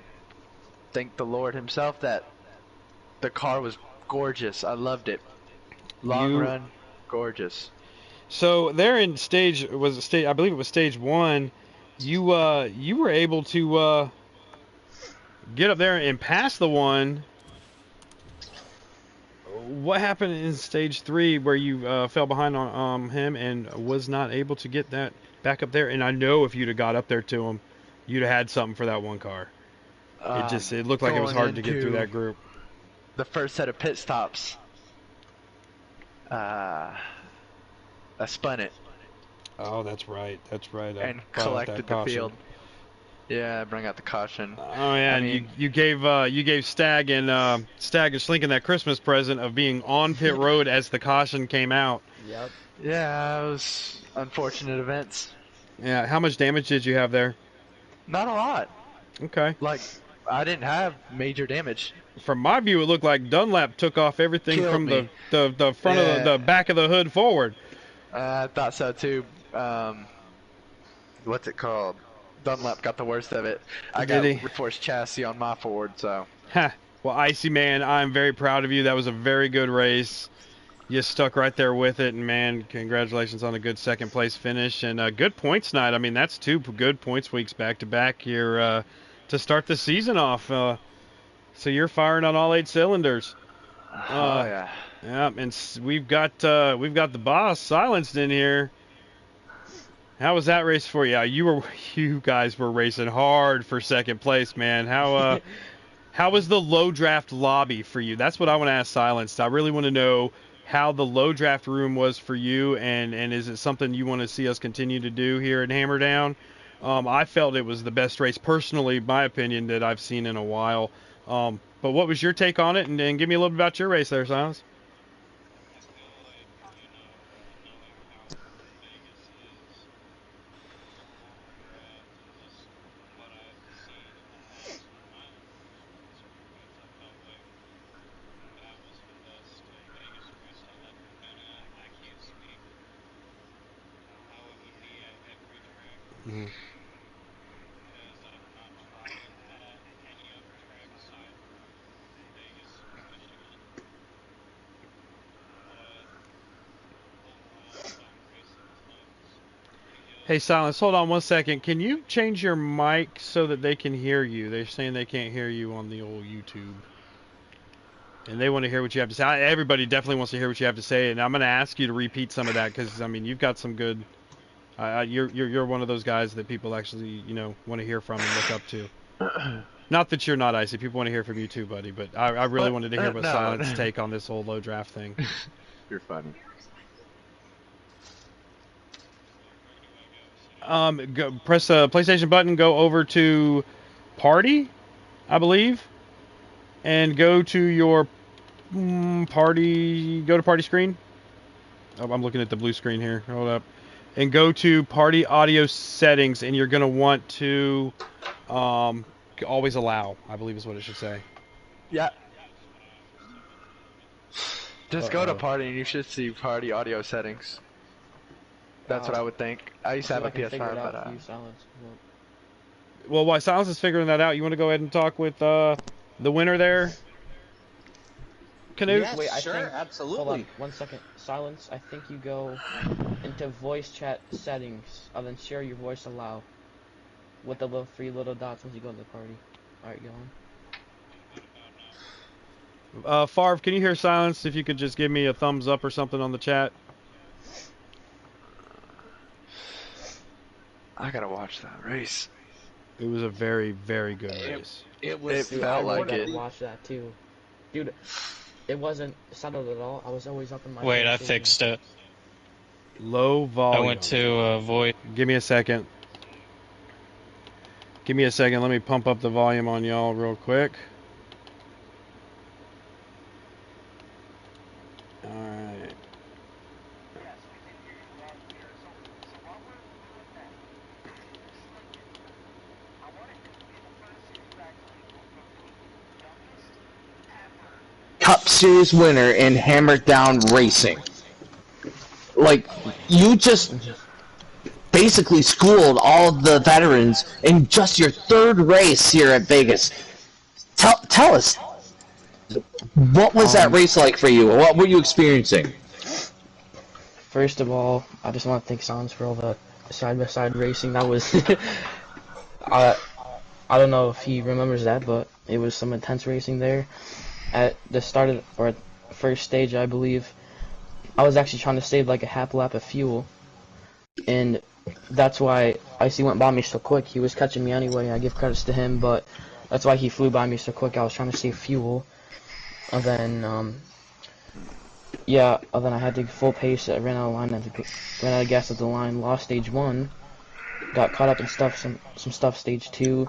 thank the Lord himself that the car was gorgeous. I loved it. Long You run, gorgeous. So there in stage was it stage I believe it was stage 1. You were able to get up there and pass the one. What happened in stage 3 where you fell behind on him and was not able to get that back up there? And I know if you'd have got up there to him, you'd have had something for that one car. It looked like it was Going hard to get through into that group. the first set of pit stops, I spun it Oh, that's right. That's right. I and brought out that collected the caution. field. Yeah, I bring out the caution. Oh yeah, I and mean, you gave Stag and Slinkin that Christmas present of being on pit road as the caution came out. Yep. yeah, it was unfortunate events. Yeah, how much damage did you have there? Not a lot. Okay. Like, I didn't have major damage. From my view, it looked like Dunlap took off everything Killed from me. the front of the back of the hood forward. I thought so too. What's it called? Dunlap got the worst of it. I Did got he? reinforced chassis on my Ford, so. Ha. Well, Icy man, I'm very proud of you. That was a very good race. You stuck right there with it, and man, congratulations on a good second place finish and a good points night. I mean, that's 2 good points weeks back to back here to start the season off. So you're firing on all 8 cylinders. Oh yeah. Yeah, and we've got the boss silenced in here. How was that race for you? You guys were racing hard for second place, man. How was the low draft lobby for you? That's what I want to ask Silenced. I really want to know how the low draft room was for you, and is it something you want to see us continue to do here at Hammerdown? I felt it was the best race, personally, my opinion, that I've seen in a while. But what was your take on it? And give me a little bit about your race there, Silence. Mm-hmm. Hey, Silence, hold on 1 second. Can you change your mic so that they can hear you? They're saying they can't hear you on the old YouTube. And they want to hear what you have to say. Everybody definitely wants to hear what you have to say, and I'm going to ask you to repeat some of that because I mean you've got some good. You're one of those guys that people actually want to hear from and look up to. Not that you're not Icy. People want to hear from you too, buddy. But I really What? wanted to hear what No. Silent's take on this whole low draft thing. You're funny. Press the PlayStation button. Go over to Party, I believe, and go to your party. Go to Party screen. Oh, I'm looking at the blue screen here. Hold up. And go to Party Audio Settings, and you're going to want to always allow, I believe is what it should say. Yeah. Just go to party and you should see party audio settings. That's what I would think. I used to have a PS5, but Well, while Silence is figuring that out, you want to go ahead and talk with the winner there? Canute? Yes, Wait, sure, absolutely. Hold on, 1 second. Silence. I think you go into voice chat settings, and then share your voice allow with the little 3 little dots once you go to the party. Alright, go on. Favre, can you hear Silence? If you could just give me a thumbs up or something on the chat. I gotta watch that race. It was a very, very good race. It was. It felt I like wanted it. to watch that too, dude. It wasn't settled at all. I was always up in my. Wait, I face fixed it. Low volume. I went to voice. Give me a second. Give me a second. Let me pump up the volume on y'all real quick. Alright. Cup Series winner in Hammerdown Racing. Like, you just basically schooled all the veterans in just your third race here at Vegas. Tell us, what was that race like for you? What were you experiencing? First of all, I just want to thank Sans for all the side-by-side racing. That was, I don't know if he remembers that, but it was some intense racing there. At the start of, or at the first stage, I believe, I was actually trying to save like a half lap of fuel, and that's why Icy went by me so quick. He was catching me anyway. I give credits to him, but that's why he flew by me so quick. I was trying to save fuel, and then then I had to full pace. I ran out of line. Ran out of gas at the line. Lost stage 1. Got caught up in some stuff stage 2.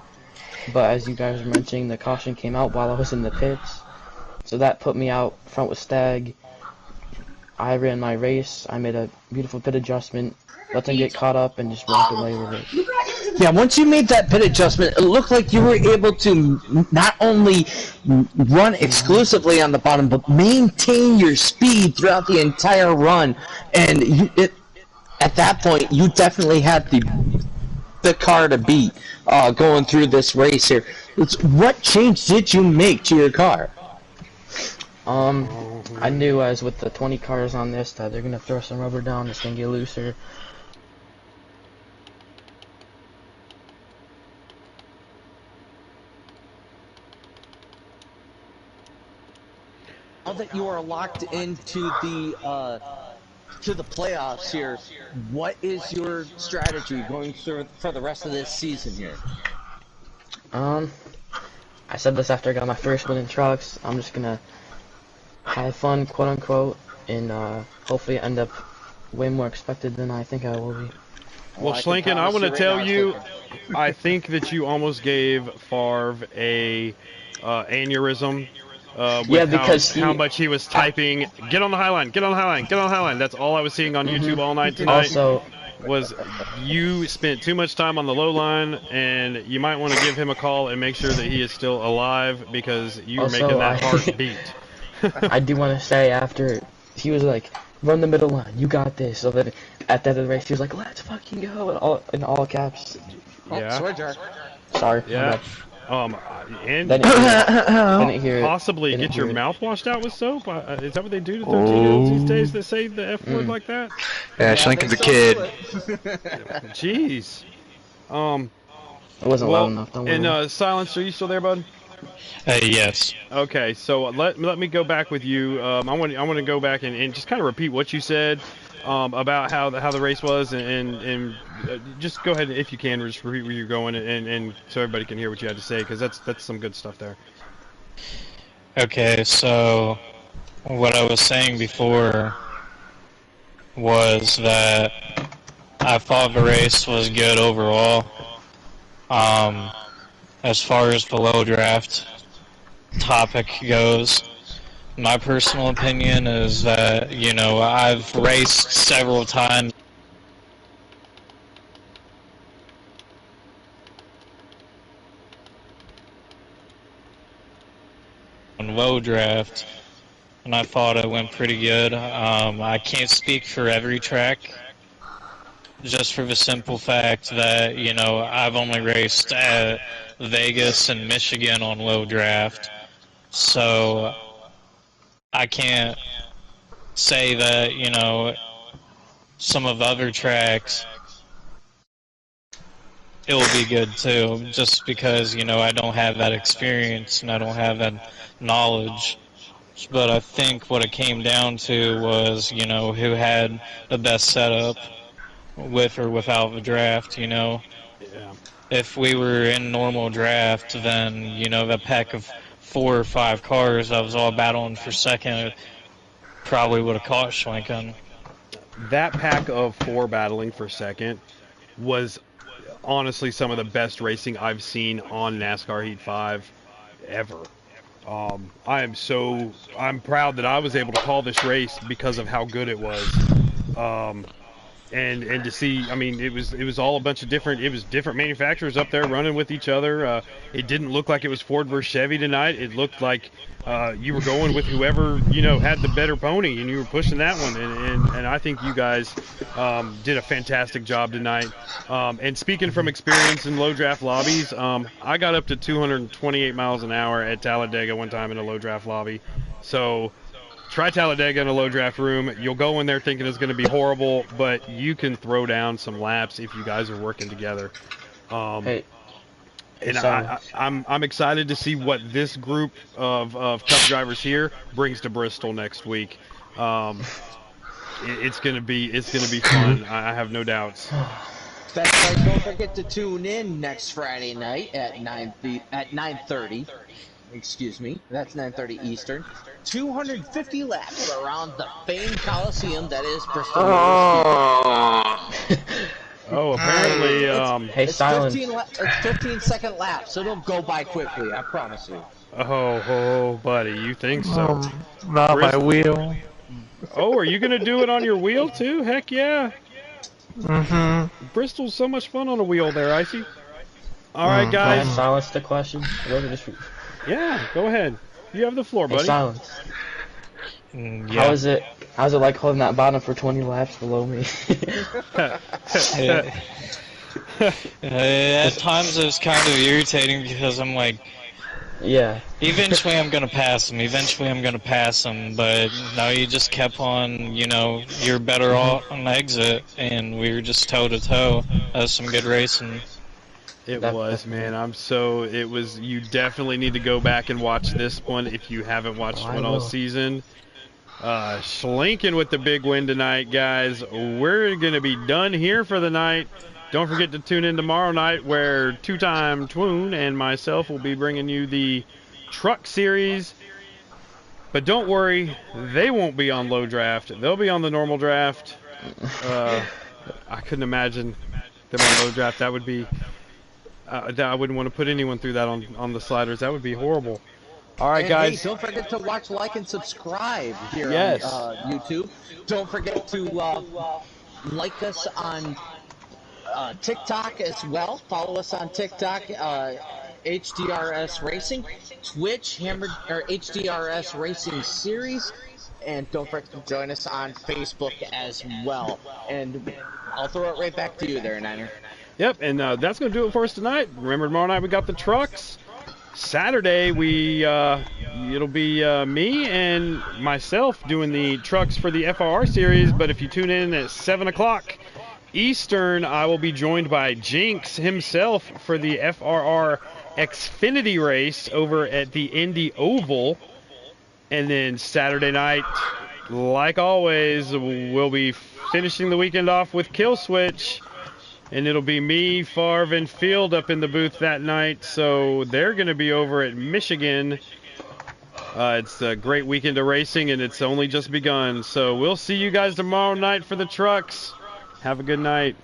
But as you guys were mentioning, the caution came out while I was in the pits, so that put me out front with Stag. I ran my race. I made a beautiful pit adjustment, let them get caught up, and just walked away with it. Yeah, once you made that pit adjustment, it looked like you were able to not only run exclusively on the bottom, but maintain your speed throughout the entire run. And at that point, you definitely had the car to beat going through this race here. What change did you make to your car? I knew as with the 20 cars on this that they're gonna throw some rubber down. It's gonna get looser. Now that you are locked into the playoffs here, what is your strategy going through for the rest of this season here? I said this after I got my first win in trucks. I'm just gonna have fun, quote unquote, and hopefully end up way more expected than I think I will be. Well, Schlenken, I want to tell you, I think that you almost gave Favre a aneurysm. With because how much he was typing, get on the high line, get on the high line, get on the high line. That's all I was seeing on YouTube all night tonight. Also, was you spent too much time on the low line, and you might want to give him a call and make sure that he is still alive, because you were making that heart beat. I do want to say, after he was like, run the middle line, you got this. So then at the end of the race, he was like, let's fucking go, in all caps. Yeah. Sorry. Yeah. And didn't hear possibly get your mouth washed out with soap. Is that what they do to 13-year-olds these days? That say the F word like that? Yeah, Schlenken's a kid. Jeez. It wasn't loud enough. Don't worry. And Silence, are you still there, bud? Yes. Okay, so let me go back with you. I want to go back and just kind of repeat what you said about how the race was, and just go ahead, if you can, just repeat where you're going, and so everybody can hear what you had to say, because that's some good stuff there. Okay, so what I was saying before was that I thought the race was good overall. As far as the low draft topic goes, my personal opinion is that, you know, I've raced several times on low draft, and I thought it went pretty good. I can't speak for every track, just for the simple fact that, you know, I've only raced at Vegas and Michigan on low draft, so I can't say that, you know, some of the other tracks it will be good too, just because, you know, I don't have that experience and I don't have that knowledge. But I think what it came down to was, you know, who had the best setup with or without the draft, you know. Yeah. If we were in normal draft, then, you know, the pack of 4 or 5 cars that was all battling for second probably would have caught Schlenken. That pack of 4 battling for second was honestly some of the best racing I've seen on NASCAR Heat 5 ever. I'm proud that I was able to call this race because of how good it was. and to see, I mean, it was all a bunch of different manufacturers up there running with each other. It didn't look like it was Ford versus Chevy tonight. It looked like you were going with whoever had the better pony, and you were pushing that one. And I think you guys did a fantastic job tonight. And speaking from experience in low draft lobbies, I got up to 228 miles an hour at Talladega one time in a low draft lobby. So try Talladega in a low draft room. You'll go in there thinking it's going to be horrible, but you can throw down some laps if you guys are working together. Hey, And so- I'm excited to see what this group of Cup drivers here brings to Bristol next week. It's gonna be fun. I have no doubts. That's right. Don't forget to tune in next Friday night at 9:30. Excuse me. That's 9:30 Eastern. 250 laps around the famed Coliseum that is Bristol. Oh, apparently, Hey, It's silence. 15-second laps. It'll go by quickly. I promise you. oh, buddy, you think so? Not my wheel. Oh, are you gonna do it on your wheel too? Heck yeah! Bristol's so much fun on a wheel there, Icy. All right, Can I guys. silence the question? Yeah, go ahead. You have the floor, Hey, buddy. silence. Yeah. How's it like holding that bottom for 20 laps below me? At times it was kind of irritating because I'm like, Yeah. eventually I'm gonna pass him. But no, you just kept on. You're better off on the exit, and we were just toe to toe. That was some good racing. It was, man. You definitely need to go back and watch this one if you haven't watched one all season. Schlinken with the big win tonight, guys. We're going to be done here for the night. Don't forget to tune in tomorrow night where two-time Twoon and myself will be bringing you the Truck Series. But don't worry, they won't be on low draft. They'll be on the normal draft. I couldn't imagine them on low draft. That would be... I wouldn't want to put anyone through that on the sliders. That would be horrible. All right, And guys. hey, don't forget to watch, like, and subscribe here Yes. on YouTube. Don't forget to like us on TikTok as well. Follow us on TikTok, HDRS Racing, Twitch, HDRS Racing Series, and don't forget to join us on Facebook as well. And I'll throw it right back to you there, Niner. Yep, and that's going to do it for us tonight. Remember, tomorrow night we got the trucks. Saturday it'll be me and myself doing the trucks for the FRR series. But if you tune in at 7 o'clock Eastern, I will be joined by Jinx himself for the FRR Xfinity race over at the Indy Oval. And then Saturday night, like always, we'll be finishing the weekend off with Kill Switch. And it'll be me, Favre, and Field up in the booth that night. So they're going to be over at Michigan. It's a great weekend of racing, and it's only just begun. So we'll see you guys tomorrow night for the trucks. Have a good night.